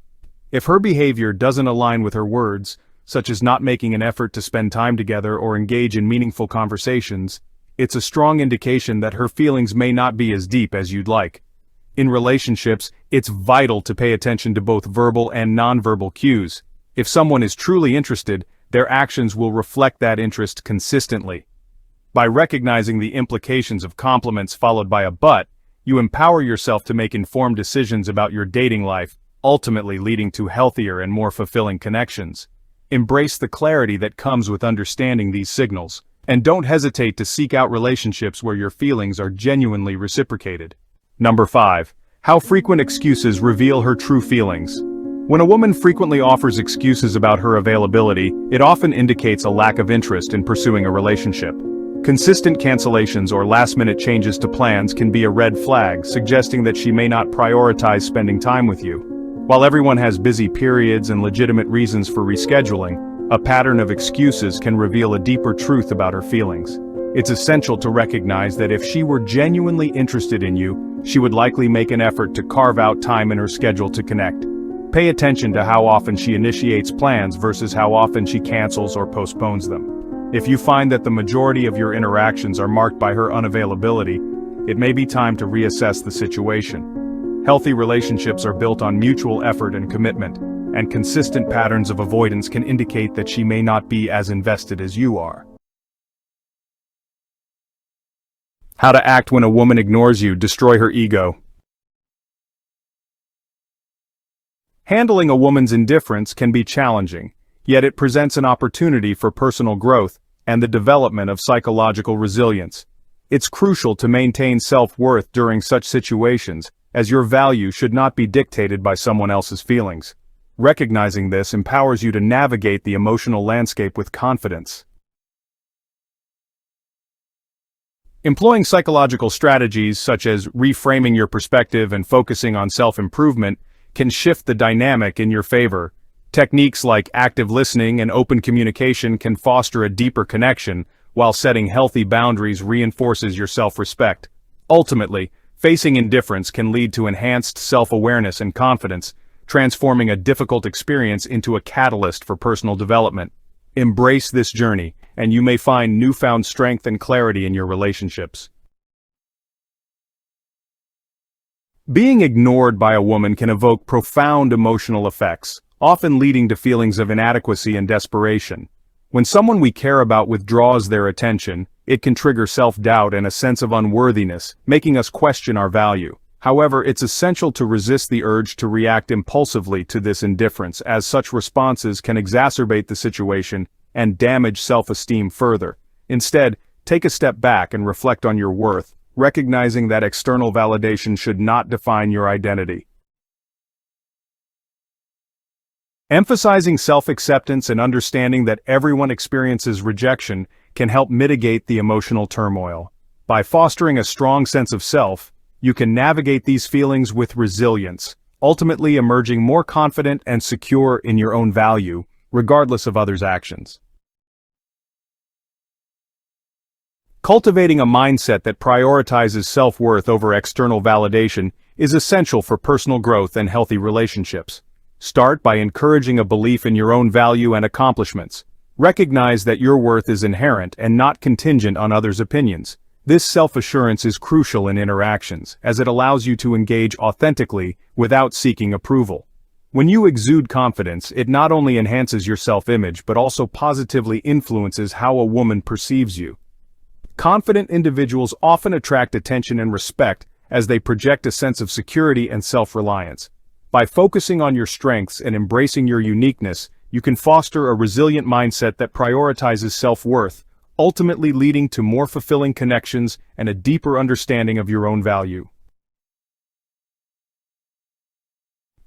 If her behavior doesn't align with her words, such as not making an effort to spend time together or engage in meaningful conversations, it's a strong indication that her feelings may not be as deep as you'd like. In relationships, it's vital to pay attention to both verbal and nonverbal cues. If someone is truly interested, their actions will reflect that interest consistently. By recognizing the implications of compliments followed by a but, you empower yourself to make informed decisions about your dating life, ultimately leading to healthier and more fulfilling connections. Embrace the clarity that comes with understanding these signals, and don't hesitate to seek out relationships where your feelings are genuinely reciprocated. Number 5. How frequent excuses reveal her true feelings. When a woman frequently offers excuses about her availability, it often indicates a lack of interest in pursuing a relationship. Consistent cancellations or last-minute changes to plans can be a red flag, suggesting that she may not prioritize spending time with you. While everyone has busy periods and legitimate reasons for rescheduling, a pattern of excuses can reveal a deeper truth about her feelings. It's essential to recognize that if she were genuinely interested in you, she would likely make an effort to carve out time in her schedule to connect. Pay attention to how often she initiates plans versus how often she cancels or postpones them. If you find that the majority of your interactions are marked by her unavailability, it may be time to reassess the situation. Healthy relationships are built on mutual effort and commitment, and consistent patterns of avoidance can indicate that she may not be as invested as you are. How to act when a woman ignores you. Destroy her ego. Handling a woman's indifference can be challenging, yet it presents an opportunity for personal growth and the development of psychological resilience. It's crucial to maintain self-worth during such situations, as your value should not be dictated by someone else's feelings. Recognizing this empowers you to navigate the emotional landscape with confidence. Employing psychological strategies such as reframing your perspective and focusing on self-improvement can shift the dynamic in your favor. Techniques like active listening and open communication can foster a deeper connection, while setting healthy boundaries reinforces your self-respect. Ultimately, facing indifference can lead to enhanced self-awareness and confidence, transforming a difficult experience into a catalyst for personal development. Embrace this journey, and you may find newfound strength and clarity in your relationships. Being ignored by a woman can evoke profound emotional effects, often leading to feelings of inadequacy and desperation. When someone we care about withdraws their attention, it can trigger self-doubt and a sense of unworthiness, making us question our value. However, it's essential to resist the urge to react impulsively to this indifference, as such responses can exacerbate the situation and damage self-esteem further. Instead, take a step back and reflect on your worth, recognizing that external validation should not define your identity. Emphasizing self-acceptance and understanding that everyone experiences rejection can help mitigate the emotional turmoil. By fostering a strong sense of self, you can navigate these feelings with resilience, ultimately emerging more confident and secure in your own value, regardless of others' actions. Cultivating a mindset that prioritizes self-worth over external validation is essential for personal growth and healthy relationships. Start by encouraging a belief in your own value and accomplishments. Recognize that your worth is inherent and not contingent on others' opinions. This self-assurance is crucial in interactions, as it allows you to engage authentically without seeking approval. When you exude confidence, it not only enhances your self-image but also positively influences how a woman perceives you. Confident individuals often attract attention and respect as they project a sense of security and self-reliance. By focusing on your strengths and embracing your uniqueness, you can foster a resilient mindset that prioritizes self-worth, ultimately leading to more fulfilling connections and a deeper understanding of your own value.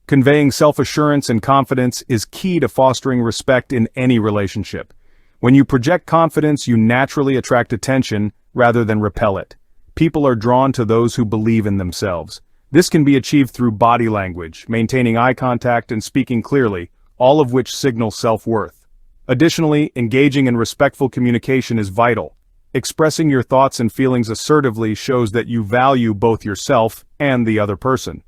Conveying self-assurance and confidence is key to fostering respect in any relationship. When you project confidence, you naturally attract attention rather than repel it. People are drawn to those who believe in themselves. This can be achieved through body language, maintaining eye contact and speaking clearly, all of which signal self-worth. Additionally, engaging in respectful communication is vital. Expressing your thoughts and feelings assertively shows that you value both yourself and the other person.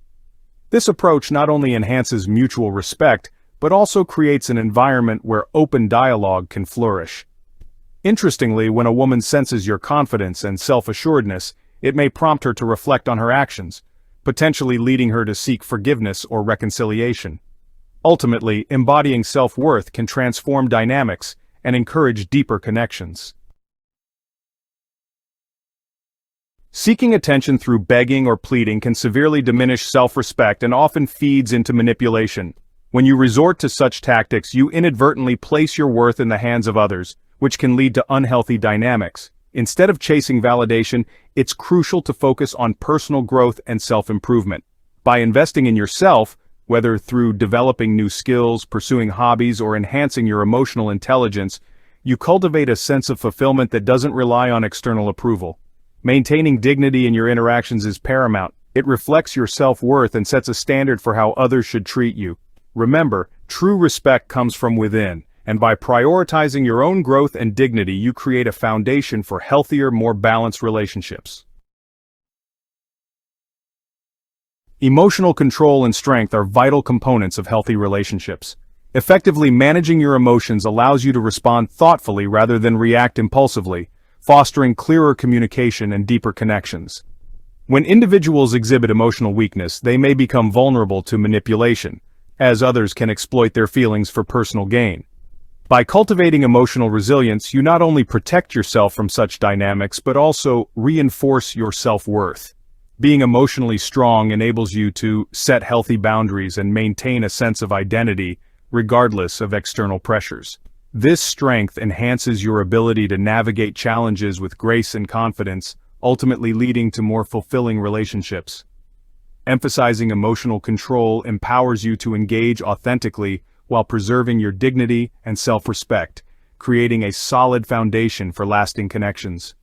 This approach not only enhances mutual respect, but also creates an environment where open dialogue can flourish. Interestingly, when a woman senses your confidence and self-assuredness, it may prompt her to reflect on her actions, potentially leading her to seek forgiveness or reconciliation. Ultimately, embodying self-worth can transform dynamics and encourage deeper connections. Seeking attention through begging or pleading can severely diminish self-respect and often feeds into manipulation. When you resort to such tactics, you inadvertently place your worth in the hands of others, which can lead to unhealthy dynamics. Instead of chasing validation, it's crucial to focus on personal growth and self-improvement. By investing in yourself, whether through developing new skills, pursuing hobbies, or enhancing your emotional intelligence, you cultivate a sense of fulfillment that doesn't rely on external approval. Maintaining dignity in your interactions is paramount. It reflects your self-worth and sets a standard for how others should treat you. Remember, true respect comes from within, and by prioritizing your own growth and dignity, you create a foundation for healthier, more balanced relationships. Emotional control and strength are vital components of healthy relationships. Effectively managing your emotions allows you to respond thoughtfully rather than react impulsively, fostering clearer communication and deeper connections. When individuals exhibit emotional weakness, they may become vulnerable to manipulation, as others can exploit their feelings for personal gain. By cultivating emotional resilience, you not only protect yourself from such dynamics, but also reinforce your self-worth. Being emotionally strong enables you to set healthy boundaries and maintain a sense of identity, regardless of external pressures. This strength enhances your ability to navigate challenges with grace and confidence, ultimately leading to more fulfilling relationships. Emphasizing emotional control empowers you to engage authentically while preserving your dignity and self-respect, creating a solid foundation for lasting connections.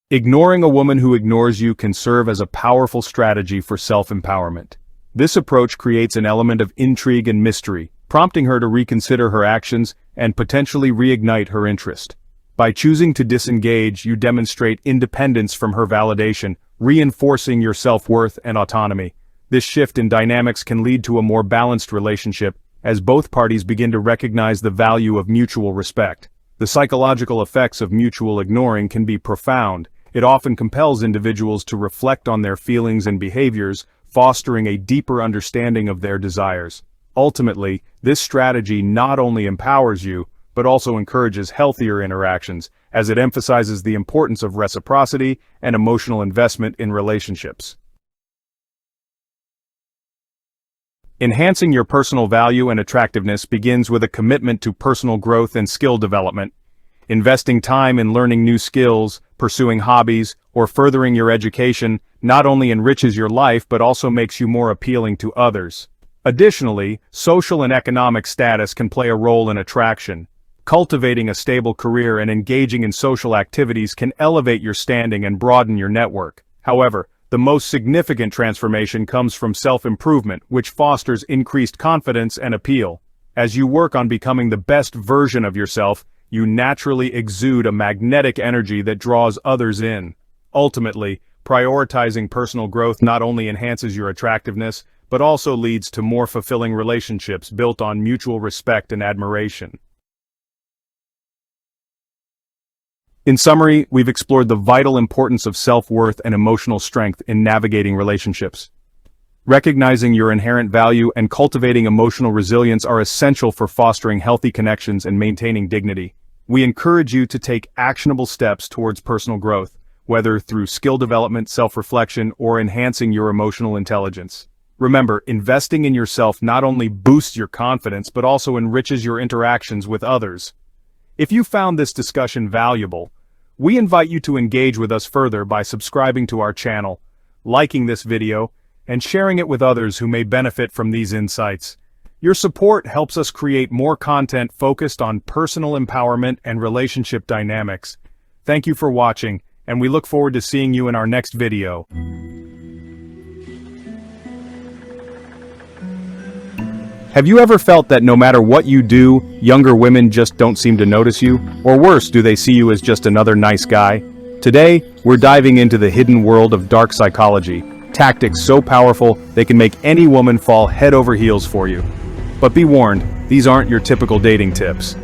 Ignoring a woman who ignores you can serve as a powerful strategy for self-empowerment. This approach creates an element of intrigue and mystery, prompting her to reconsider her actions and potentially reignite her interest. By choosing to disengage, you demonstrate independence from her validation, reinforcing your self-worth and autonomy. This shift in dynamics can lead to a more balanced relationship, as both parties begin to recognize the value of mutual respect. The psychological effects of mutual ignoring can be profound. It often compels individuals to reflect on their feelings and behaviors, fostering a deeper understanding of their desires. Ultimately, this strategy not only empowers you, but also encourages healthier interactions, as it emphasizes the importance of reciprocity and emotional investment in relationships. Enhancing your personal value and attractiveness begins with a commitment to personal growth and skill development. Investing time in learning new skills, pursuing hobbies, or furthering your education not only enriches your life but also makes you more appealing to others. Additionally, social and economic status can play a role in attraction. Cultivating a stable career and engaging in social activities can elevate your standing and broaden your network. However, the most significant transformation comes from self-improvement, which fosters increased confidence and appeal. As you work on becoming the best version of yourself, you naturally exude a magnetic energy that draws others in. Ultimately, prioritizing personal growth not only enhances your attractiveness, but also leads to more fulfilling relationships built on mutual respect and admiration. In summary, we've explored the vital importance of self-worth and emotional strength in navigating relationships. Recognizing your inherent value and cultivating emotional resilience are essential for fostering healthy connections and maintaining dignity. We encourage you to take actionable steps towards personal growth, whether through skill development, self-reflection, or enhancing your emotional intelligence. Remember, investing in yourself not only boosts your confidence but also enriches your interactions with others. If you found this discussion valuable, we invite you to engage with us further by subscribing to our channel, liking this video, and sharing it with others who may benefit from these insights. Your support helps us create more content focused on personal empowerment and relationship dynamics. Thank you for watching, and we look forward to seeing you in our next video. Have you ever felt that no matter what you do, younger women just don't seem to notice you? Or worse, do they see you as just another nice guy? Today, we're diving into the hidden world of dark psychology, tactics so powerful they can make any woman fall head over heels for you. But be warned, these aren't your typical dating tips.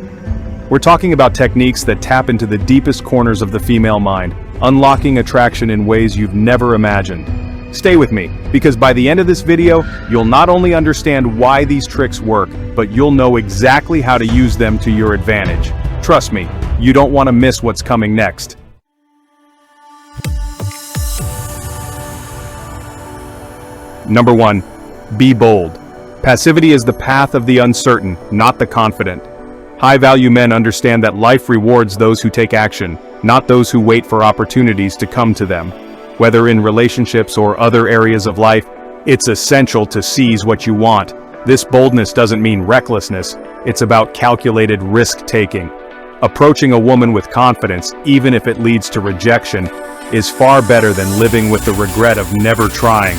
We're talking about techniques that tap into the deepest corners of the female mind, unlocking attraction in ways you've never imagined. Stay with me, because by the end of this video, you'll not only understand why these tricks work, but you'll know exactly how to use them to your advantage. Trust me, you don't want to miss what's coming next. Number 1. Be bold. Passivity is the path of the uncertain, not the confident. High-value men understand that life rewards those who take action, not those who wait for opportunities to come to them. Whether in relationships or other areas of life, it's essential to seize what you want. This boldness doesn't mean recklessness, it's about calculated risk-taking. Approaching a woman with confidence, even if it leads to rejection, is far better than living with the regret of never trying.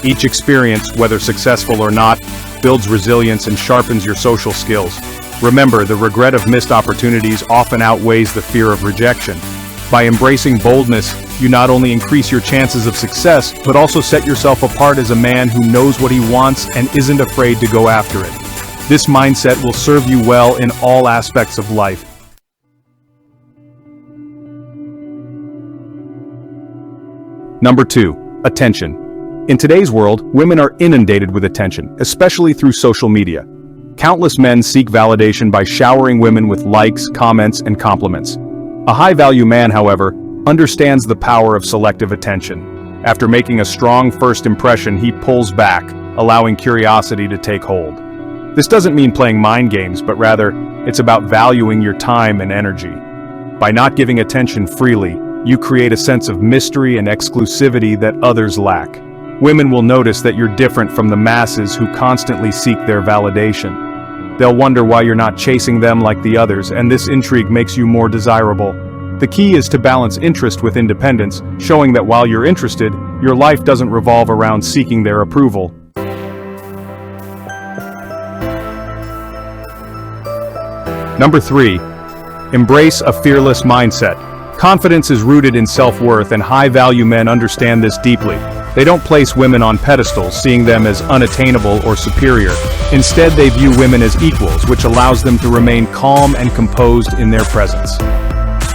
Each experience, whether successful or not, builds resilience and sharpens your social skills. Remember, the regret of missed opportunities often outweighs the fear of rejection. By embracing boldness, you not only increase your chances of success, but also set yourself apart as a man who knows what he wants and isn't afraid to go after it. This mindset will serve you well in all aspects of life. Number 2. Attention. In today's world, women are inundated with attention, especially through social media. Countless men seek validation by showering women with likes, comments, and compliments. A high-value man, however, understands the power of selective attention. After making a strong first impression, he pulls back, allowing curiosity to take hold. This doesn't mean playing mind games, but rather, it's about valuing your time and energy. By not giving attention freely, you create a sense of mystery and exclusivity that others lack. Women will notice that you're different from the masses who constantly seek their validation. They'll wonder why you're not chasing them like the others, and this intrigue makes you more desirable. The key is to balance interest with independence, showing that while you're interested, your life doesn't revolve around seeking their approval. Number 3. Embrace a fearless mindset. Confidence is rooted in self-worth, and high-value men understand this deeply. They don't place women on pedestals, seeing them as unattainable or superior. Instead, they view women as equals, which allows them to remain calm and composed in their presence.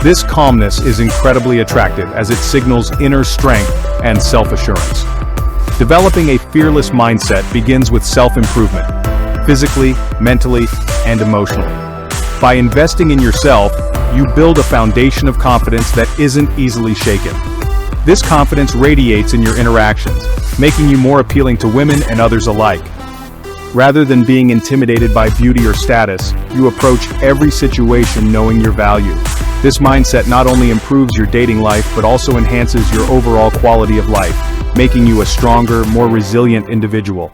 This calmness is incredibly attractive as it signals inner strength and self-assurance. Developing a fearless mindset begins with self-improvement, physically, mentally, and emotionally. By investing in yourself, you build a foundation of confidence that isn't easily shaken. This confidence radiates in your interactions, making you more appealing to women and others alike. Rather than being intimidated by beauty or status, you approach every situation knowing your value. This mindset not only improves your dating life, but also enhances your overall quality of life, making you a stronger, more resilient individual.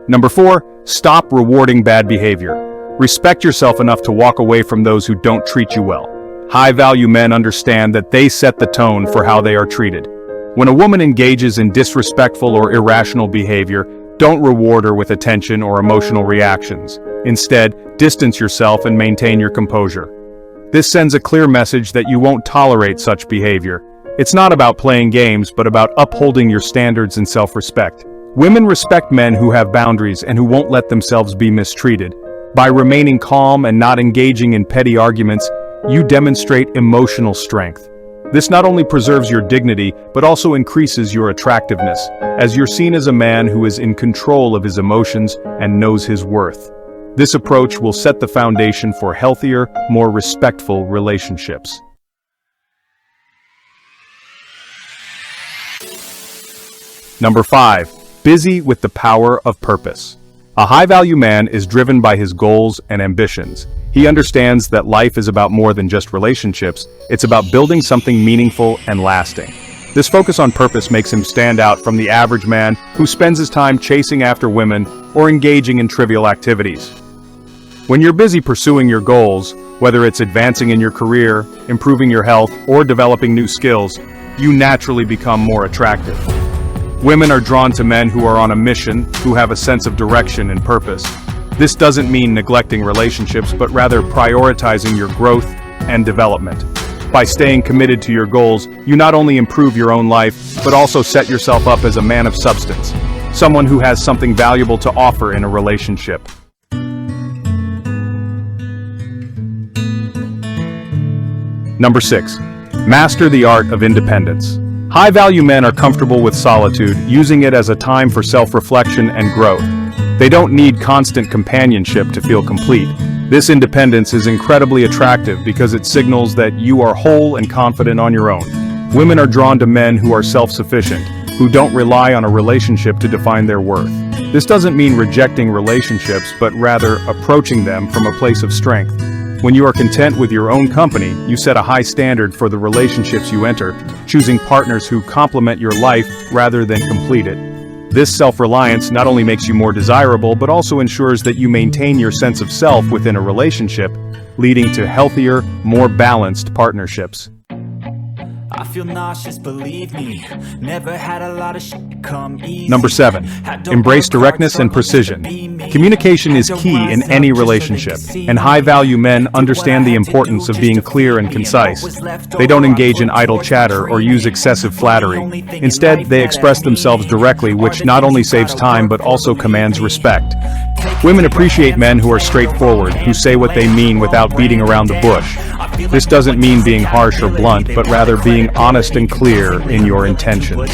Number 4. Stop rewarding bad behavior. Respect yourself enough to walk away from those who don't treat you well. High-value men understand that they set the tone for how they are treated. When a woman engages in disrespectful or irrational behavior, don't reward her with attention or emotional reactions. Instead, distance yourself and maintain your composure. This sends a clear message that you won't tolerate such behavior. It's not about playing games, but about upholding your standards and self-respect. Women respect men who have boundaries and who won't let themselves be mistreated. By remaining calm and not engaging in petty arguments, you demonstrate emotional strength. This not only preserves your dignity, but also increases your attractiveness, as you're seen as a man who is in control of his emotions and knows his worth. This approach will set the foundation for healthier, more respectful relationships. Number 5. Busy with the power of purpose. A high-value man is driven by his goals and ambitions. He understands that life is about more than just relationships, it's about building something meaningful and lasting. This focus on purpose makes him stand out from the average man who spends his time chasing after women or engaging in trivial activities. When you're busy pursuing your goals, whether it's advancing in your career, improving your health, or developing new skills, you naturally become more attractive. Women are drawn to men who are on a mission, who have a sense of direction and purpose. This doesn't mean neglecting relationships, but rather prioritizing your growth and development. By staying committed to your goals, you not only improve your own life, but also set yourself up as a man of substance, someone who has something valuable to offer in a relationship. Number 6. Master the art of independence. High-value men are comfortable with solitude, using it as a time for self-reflection and growth. They don't need constant companionship to feel complete. This independence is incredibly attractive because it signals that you are whole and confident on your own. Women are drawn to men who are self-sufficient, who don't rely on a relationship to define their worth. This doesn't mean rejecting relationships, but rather approaching them from a place of strength. When you are content with your own company, you set a high standard for the relationships you enter, choosing partners who complement your life rather than complete it. This self-reliance not only makes you more desirable, but also ensures that you maintain your sense of self within a relationship, leading to healthier, more balanced partnerships. I feel nauseous, believe me. Never had a lot of shit come easy. Number 7. Embrace directness and precision. Communication is key in any relationship, and high-value men understand the importance of being clear and concise. They don't engage in idle chatter or use excessive flattery. Instead, they express themselves directly, which not only saves time but also commands respect. Women appreciate men who are straightforward, who say what they mean without beating around the bush. This doesn't mean being harsh or blunt, but rather being honest and clear in your intentions.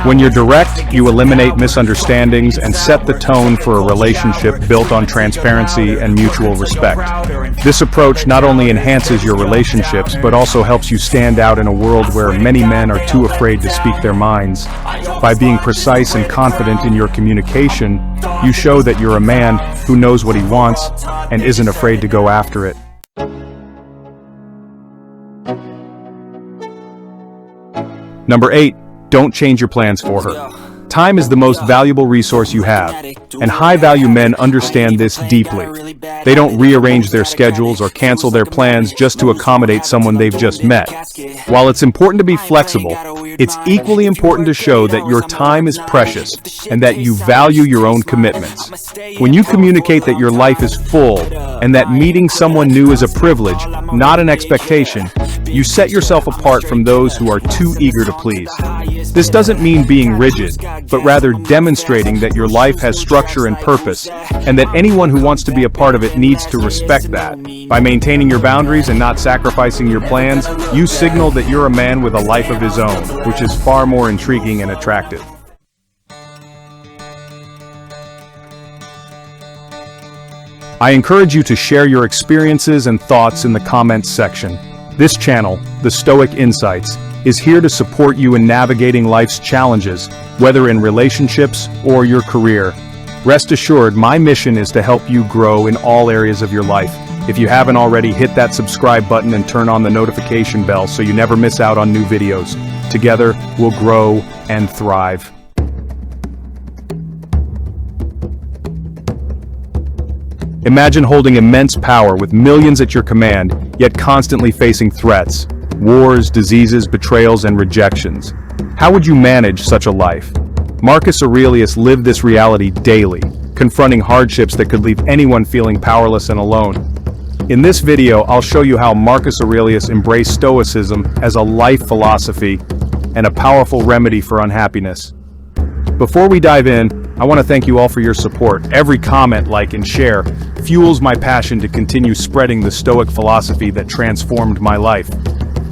When you're direct, you eliminate misunderstandings and set the tone for a relationship built on transparency and mutual respect. This approach not only enhances your relationships, but also helps you stand out in a world where many men are too afraid to speak their minds. By being precise and confident in your communication, you show that you're a man who knows what he wants and isn't afraid to go after it. Number 8. Don't change your plans for her. Time is the most valuable resource you have, and high-value men understand this deeply. They don't rearrange their schedules or cancel their plans just to accommodate someone they've just met. While it's important to be flexible, it's equally important to show that your time is precious and that you value your own commitments. When you communicate that your life is full and that meeting someone new is a privilege, not an expectation, you set yourself apart from those who are too eager to please. This doesn't mean being rigid, but rather demonstrating that your life has structure and purpose, and that anyone who wants to be a part of it needs to respect that. By maintaining your boundaries and not sacrificing your plans, you signal that you're a man with a life of his own, which is far more intriguing and attractive. I encourage you to share your experiences and thoughts in the comments section. This channel, The Stoic Insights, is here to support you in navigating life's challenges, whether in relationships or your career. Rest assured, my mission is to help you grow in all areas of your life. If you haven't already, hit that subscribe button and turn on the notification bell so you never miss out on new videos. Together, we'll grow and thrive. Imagine holding immense power with millions at your command, yet constantly facing threats, wars, diseases, betrayals, and rejections. How would you manage such a life? Marcus Aurelius lived this reality daily, confronting hardships that could leave anyone feeling powerless and alone. In this video, I'll show you how Marcus Aurelius embraced Stoicism as a life philosophy and a powerful remedy for unhappiness. Before we dive in, I want to thank you all for your support. Every comment, like, and share fuels my passion to continue spreading the Stoic philosophy that transformed my life.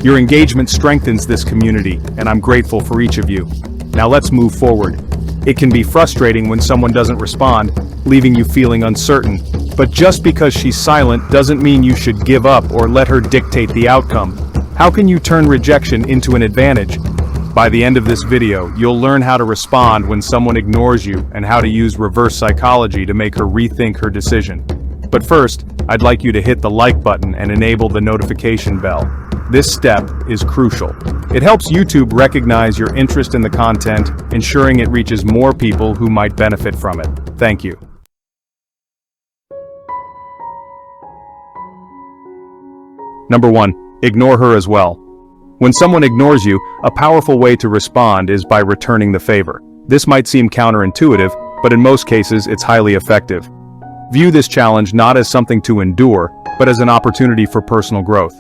Your engagement strengthens this community, and I'm grateful for each of you. Now let's move forward. It can be frustrating when someone doesn't respond, leaving you feeling uncertain. But just because she's silent doesn't mean you should give up or let her dictate the outcome. How can you turn rejection into an advantage? By the end of this video, you'll learn how to respond when someone ignores you and how to use reverse psychology to make her rethink her decision. But first, I'd like you to hit the like button and enable the notification bell. This step is crucial. It helps YouTube recognize your interest in the content, ensuring it reaches more people who might benefit from it. Thank you. Number 1. Ignore her as well. When someone ignores you, a powerful way to respond is by returning the favor. This might seem counterintuitive, but in most cases it's highly effective. View this challenge not as something to endure, but as an opportunity for personal growth.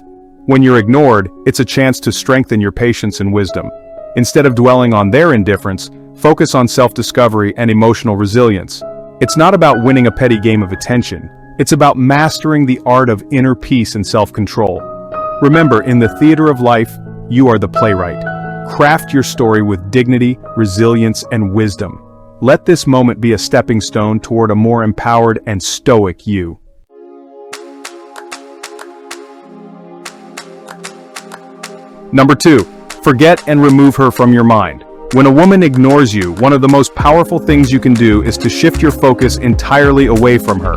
When you're ignored, it's a chance to strengthen your patience and wisdom. Instead of dwelling on their indifference, focus on self-discovery and emotional resilience. It's not about winning a petty game of attention. It's about mastering the art of inner peace and self-control. Remember, in the theater of life, you are the playwright. Craft your story with dignity, resilience, and wisdom. Let this moment be a stepping stone toward a more empowered and stoic you. Number 2. Forget and remove her from your mind. When a woman ignores you, one of the most powerful things you can do is to shift your focus entirely away from her.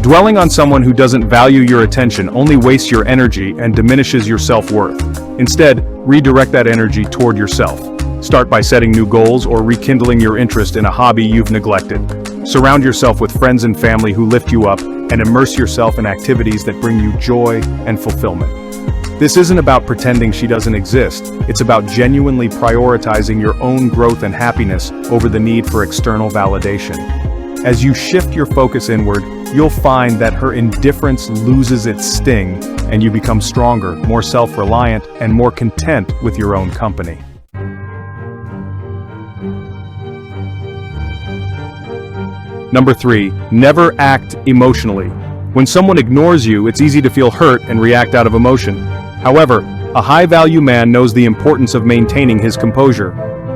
Dwelling on someone who doesn't value your attention only wastes your energy and diminishes your self-worth. Instead, redirect that energy toward yourself. Start by setting new goals or rekindling your interest in a hobby you've neglected. Surround yourself with friends and family who lift you up, and immerse yourself in activities that bring you joy and fulfillment. This isn't about pretending she doesn't exist. It's about genuinely prioritizing your own growth and happiness over the need for external validation. As you shift your focus inward, you'll find that her indifference loses its sting, and you become stronger, more self-reliant, and more content with your own company. Number 3. Never act emotionally. When someone ignores you, it's easy to feel hurt and react out of emotion. However, a high-value man knows the importance of maintaining his composure.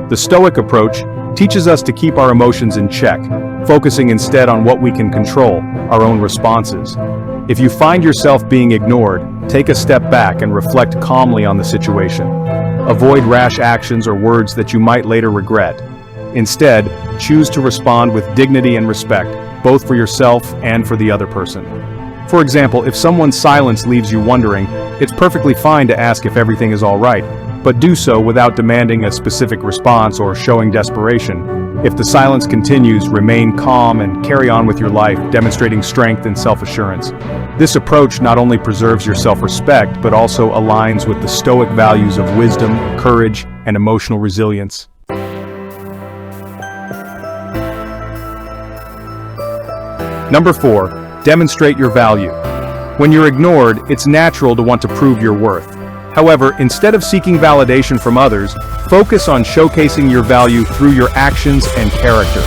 The Stoic approach teaches us to keep our emotions in check, focusing instead on what we can control, our own responses. If you find yourself being ignored, take a step back and reflect calmly on the situation. Avoid rash actions or words that you might later regret. Instead, choose to respond with dignity and respect, both for yourself and for the other person. For example, if someone's silence leaves you wondering, it's perfectly fine to ask if everything is all right, but do so without demanding a specific response or showing desperation. If the silence continues, remain calm and carry on with your life, demonstrating strength and self-assurance. This approach not only preserves your self-respect, but also aligns with the Stoic values of wisdom, courage, and emotional resilience. Number 4. Demonstrate your value. When you're ignored, it's natural to want to prove your worth. However, instead of seeking validation from others, focus on showcasing your value through your actions and character.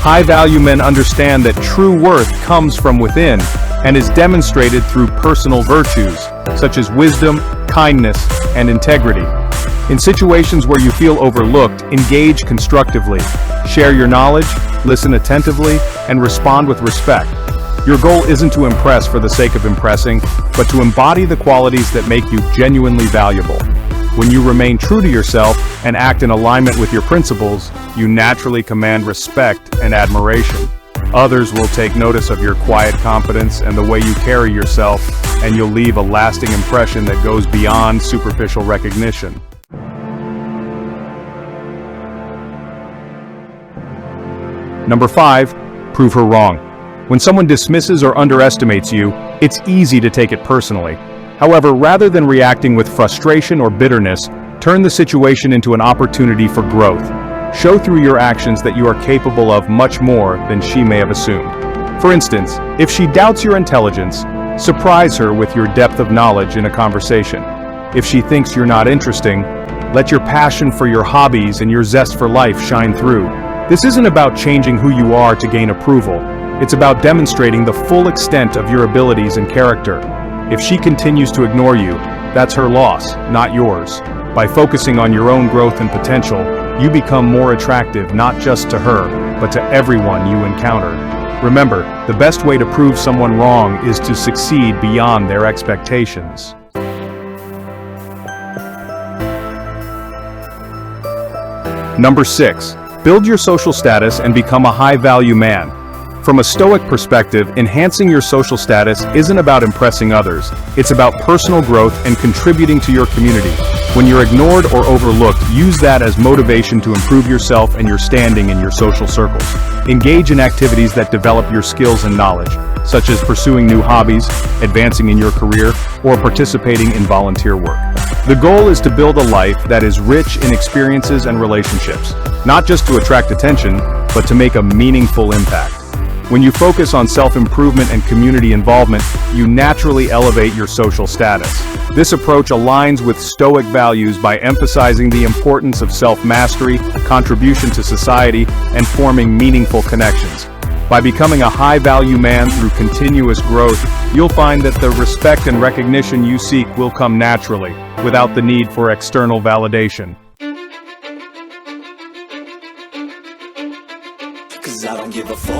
High-value men understand that true worth comes from within and is demonstrated through personal virtues, such as wisdom, kindness, and integrity. In situations where you feel overlooked, engage constructively. Share your knowledge, listen attentively, and respond with respect. Your goal isn't to impress for the sake of impressing, but to embody the qualities that make you genuinely valuable. When you remain true to yourself and act in alignment with your principles, you naturally command respect and admiration. Others will take notice of your quiet confidence and the way you carry yourself, and you'll leave a lasting impression that goes beyond superficial recognition. Number 5. Prove her wrong. When someone dismisses or underestimates you, it's easy to take it personally. However, rather than reacting with frustration or bitterness, turn the situation into an opportunity for growth. Show through your actions that you are capable of much more than she may have assumed. For instance, if she doubts your intelligence, surprise her with your depth of knowledge in a conversation. If she thinks you're not interesting, let your passion for your hobbies and your zest for life shine through. This isn't about changing who you are to gain approval. It's about demonstrating the full extent of your abilities and character. If she continues to ignore you, that's her loss, not yours. By focusing on your own growth and potential, you become more attractive not just to her, but to everyone you encounter. Remember, the best way to prove someone wrong is to succeed beyond their expectations. Number 6. Build your social status and become a high-value man. From a Stoic perspective, enhancing your social status isn't about impressing others. It's about personal growth and contributing to your community. When you're ignored or overlooked, use that as motivation to improve yourself and your standing in your social circles. Engage in activities that develop your skills and knowledge, such as pursuing new hobbies, advancing in your career, or participating in volunteer work. The goal is to build a life that is rich in experiences and relationships, not just to attract attention, but to make a meaningful impact. When you focus on self-improvement and community involvement, you naturally elevate your social status. This approach aligns with Stoic values by emphasizing the importance of self-mastery, contribution to society, and forming meaningful connections. By becoming a high-value man through continuous growth, you'll find that the respect and recognition you seek will come naturally, without the need for external validation.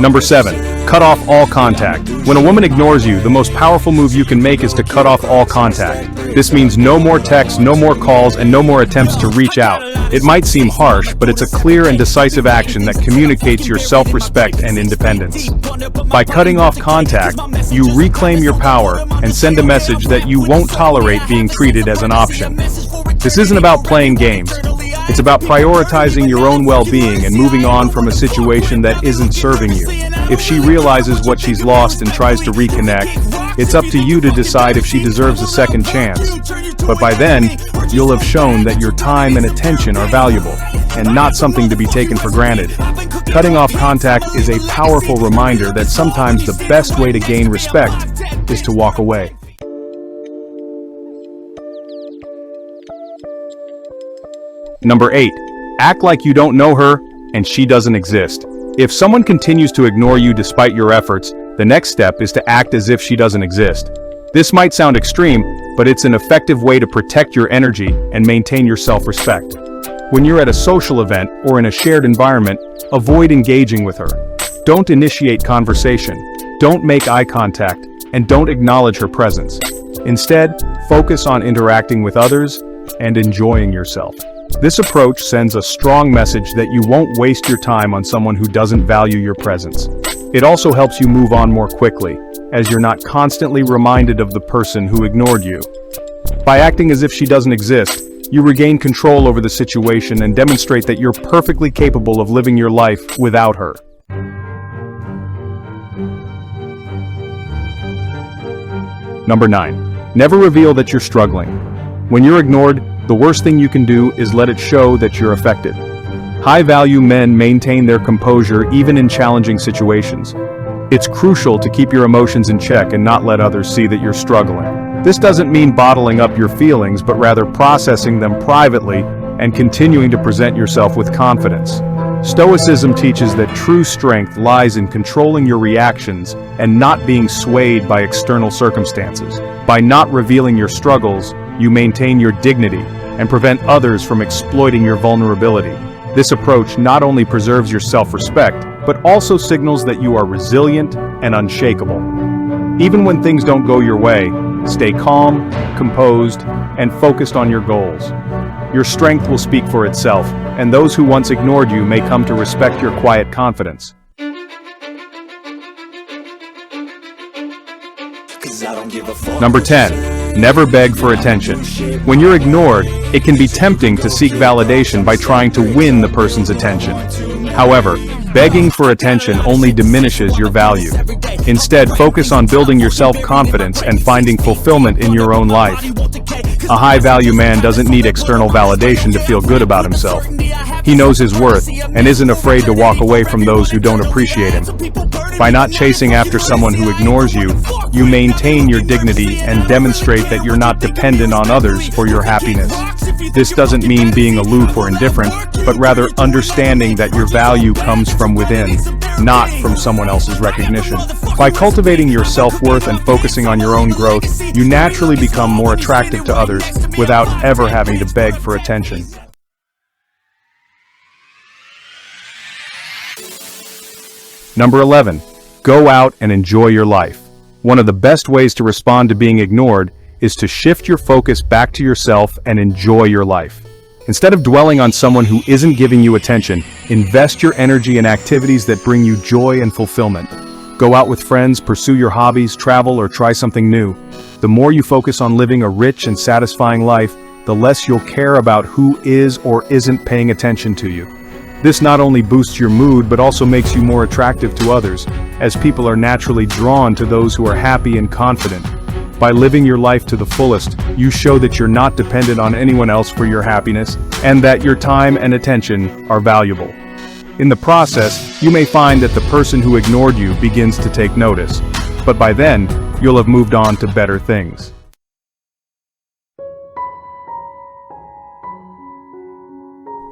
Number 7. Cut off all contact. When a woman ignores you, the most powerful move you can make is to cut off all contact. This means no more texts, no more calls, and no more attempts to reach out. It might seem harsh, but it's a clear and decisive action that communicates your self-respect and independence. By cutting off contact, you reclaim your power and send a message that you won't tolerate being treated as an option. This isn't about playing games. It's about prioritizing your own well-being and moving on from a situation that isn't serving you. If she realizes what she's lost and tries to reconnect, it's up to you to decide if she deserves a second chance. But by then, you'll have shown that your time and attention are valuable, and not something to be taken for granted. Cutting off contact is a powerful reminder that sometimes the best way to gain respect is to walk away. Number 8. Act like you don't know her and she doesn't exist. If someone continues to ignore you despite your efforts, the next step is to act as if she doesn't exist. This might sound extreme, but it's an effective way to protect your energy and maintain your self-respect. When you're at a social event or in a shared environment, avoid engaging with her. Don't initiate conversation, don't make eye contact, and don't acknowledge her presence. Instead, focus on interacting with others and enjoying yourself. This approach sends a strong message that you won't waste your time on someone who doesn't value your presence. It also helps you move on more quickly, as you're not constantly reminded of the person who ignored you. By acting as if she doesn't exist, you regain control over the situation and demonstrate that you're perfectly capable of living your life without her. Number 9. Never reveal that you're struggling. When you're ignored, the worst thing you can do is let it show that you're affected. High-value men maintain their composure even in challenging situations. It's crucial to keep your emotions in check and not let others see that you're struggling. This doesn't mean bottling up your feelings, but rather processing them privately and continuing to present yourself with confidence. Stoicism teaches that true strength lies in controlling your reactions and not being swayed by external circumstances. By not revealing your struggles, you maintain your dignity and prevent others from exploiting your vulnerability. This approach not only preserves your self-respect, but also signals that you are resilient and unshakable. Even when things don't go your way, stay calm, composed, and focused on your goals. Your strength will speak for itself, and those who once ignored you may come to respect your quiet confidence. Number 10. Never beg for attention. When you're ignored, it can be tempting to seek validation by trying to win the person's attention. However, begging for attention only diminishes your value. Instead, focus on building your self-confidence and finding fulfillment in your own life. A high-value man doesn't need external validation to feel good about himself. He knows his worth and isn't afraid to walk away from those who don't appreciate him. By not chasing after someone who ignores you, you maintain your dignity and demonstrate that you're not dependent on others for your happiness. This doesn't mean being aloof or indifferent, but rather understanding that your value comes from within, not from someone else's recognition. By cultivating your self-worth and focusing on your own growth, you naturally become more attractive to others without ever having to beg for attention. Number 11. Go out and enjoy your life. One of the best ways to respond to being ignored is to shift your focus back to yourself and enjoy your life. Instead of dwelling on someone who isn't giving you attention, invest your energy in activities that bring you joy and fulfillment. Go out with friends, pursue your hobbies, travel, or try something new. The more you focus on living a rich and satisfying life, the less you'll care about who is or isn't paying attention to you. This not only boosts your mood but also makes you more attractive to others, as people are naturally drawn to those who are happy and confident. By living your life to the fullest, you show that you're not dependent on anyone else for your happiness, and that your time and attention are valuable. In the process, you may find that the person who ignored you begins to take notice, but by then, you'll have moved on to better things.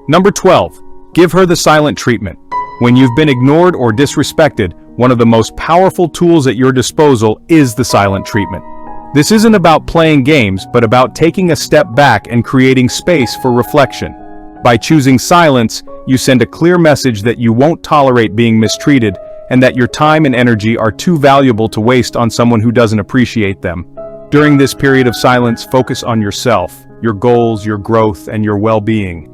Number 12. Give her the silent treatment. When you've been ignored or disrespected, one of the most powerful tools at your disposal is the silent treatment. This isn't about playing games, but about taking a step back and creating space for reflection. By choosing silence, you send a clear message that you won't tolerate being mistreated, and that your time and energy are too valuable to waste on someone who doesn't appreciate them. During this period of silence, focus on yourself, your goals, your growth, and your well-being.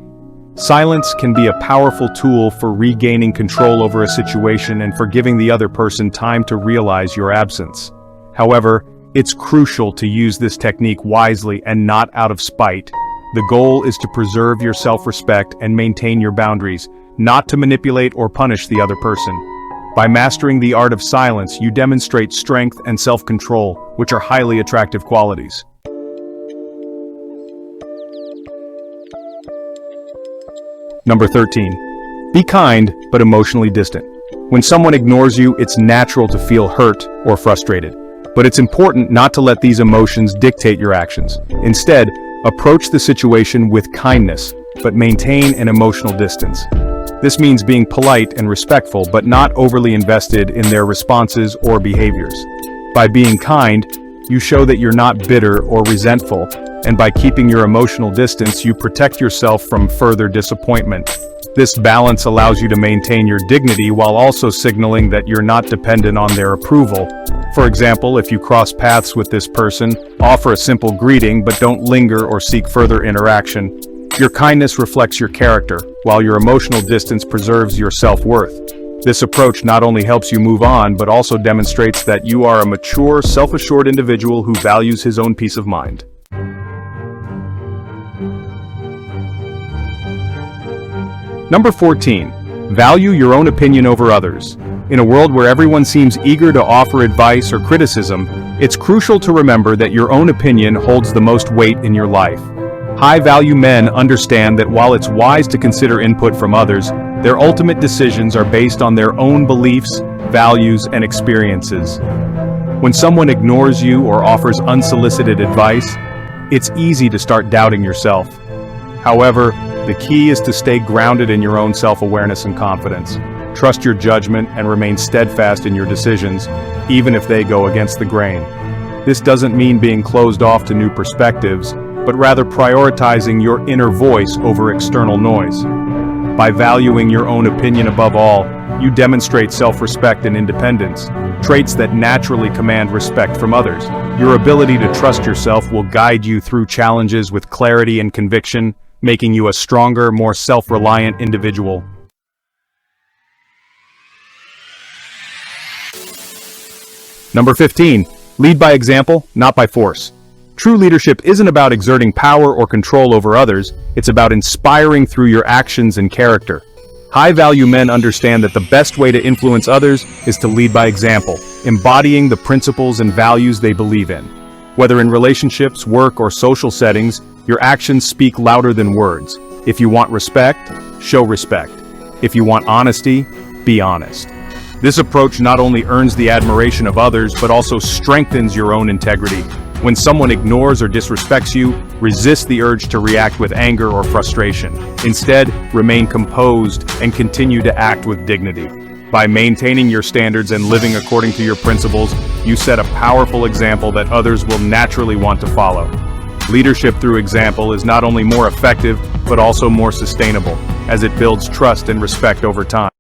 Silence can be a powerful tool for regaining control over a situation and for giving the other person time to realize your absence. However, it's crucial to use this technique wisely and not out of spite. The goal is to preserve your self-respect and maintain your boundaries, not to manipulate or punish the other person. By mastering the art of silence, you demonstrate strength and self-control, which are highly attractive qualities. Number 13. Be kind, but emotionally distant. When someone ignores you, it's natural to feel hurt or frustrated. But it's important not to let these emotions dictate your actions. Instead, approach the situation with kindness, but maintain an emotional distance. This means being polite and respectful, but not overly invested in their responses or behaviors. By being kind, you show that you're not bitter or resentful, and by keeping your emotional distance, you protect yourself from further disappointment. This balance allows you to maintain your dignity while also signaling that you're not dependent on their approval. For example, if you cross paths with this person, offer a simple greeting but don't linger or seek further interaction. Your kindness reflects your character, while your emotional distance preserves your self-worth. This approach not only helps you move on but also demonstrates that you are a mature, self-assured individual who values his own peace of mind. Number 14. Value your own opinion over others. In a world where everyone seems eager to offer advice or criticism, it's crucial to remember that your own opinion holds the most weight in your life. High-value men understand that while it's wise to consider input from others, their ultimate decisions are based on their own beliefs, values, and experiences. When someone ignores you or offers unsolicited advice, it's easy to start doubting yourself. However, the key is to stay grounded in your own self-awareness and confidence. Trust your judgment and remain steadfast in your decisions, even if they go against the grain. This doesn't mean being closed off to new perspectives, but rather prioritizing your inner voice over external noise. By valuing your own opinion above all, you demonstrate self-respect and independence, traits that naturally command respect from others. Your ability to trust yourself will guide you through challenges with clarity and conviction, making you a stronger, more self-reliant individual. Number 15. Lead by example, not by force. True leadership isn't about exerting power or control over others, it's about inspiring through your actions and character. High-value men understand that the best way to influence others is to lead by example, embodying the principles and values they believe in. Whether in relationships, work, or social settings, your actions speak louder than words. If you want respect, show respect. If you want honesty, be honest. This approach not only earns the admiration of others, but also strengthens your own integrity. When someone ignores or disrespects you, resist the urge to react with anger or frustration. Instead, remain composed and continue to act with dignity. By maintaining your standards and living according to your principles, you set a powerful example that others will naturally want to follow. Leadership through example is not only more effective, but also more sustainable, as it builds trust and respect over time.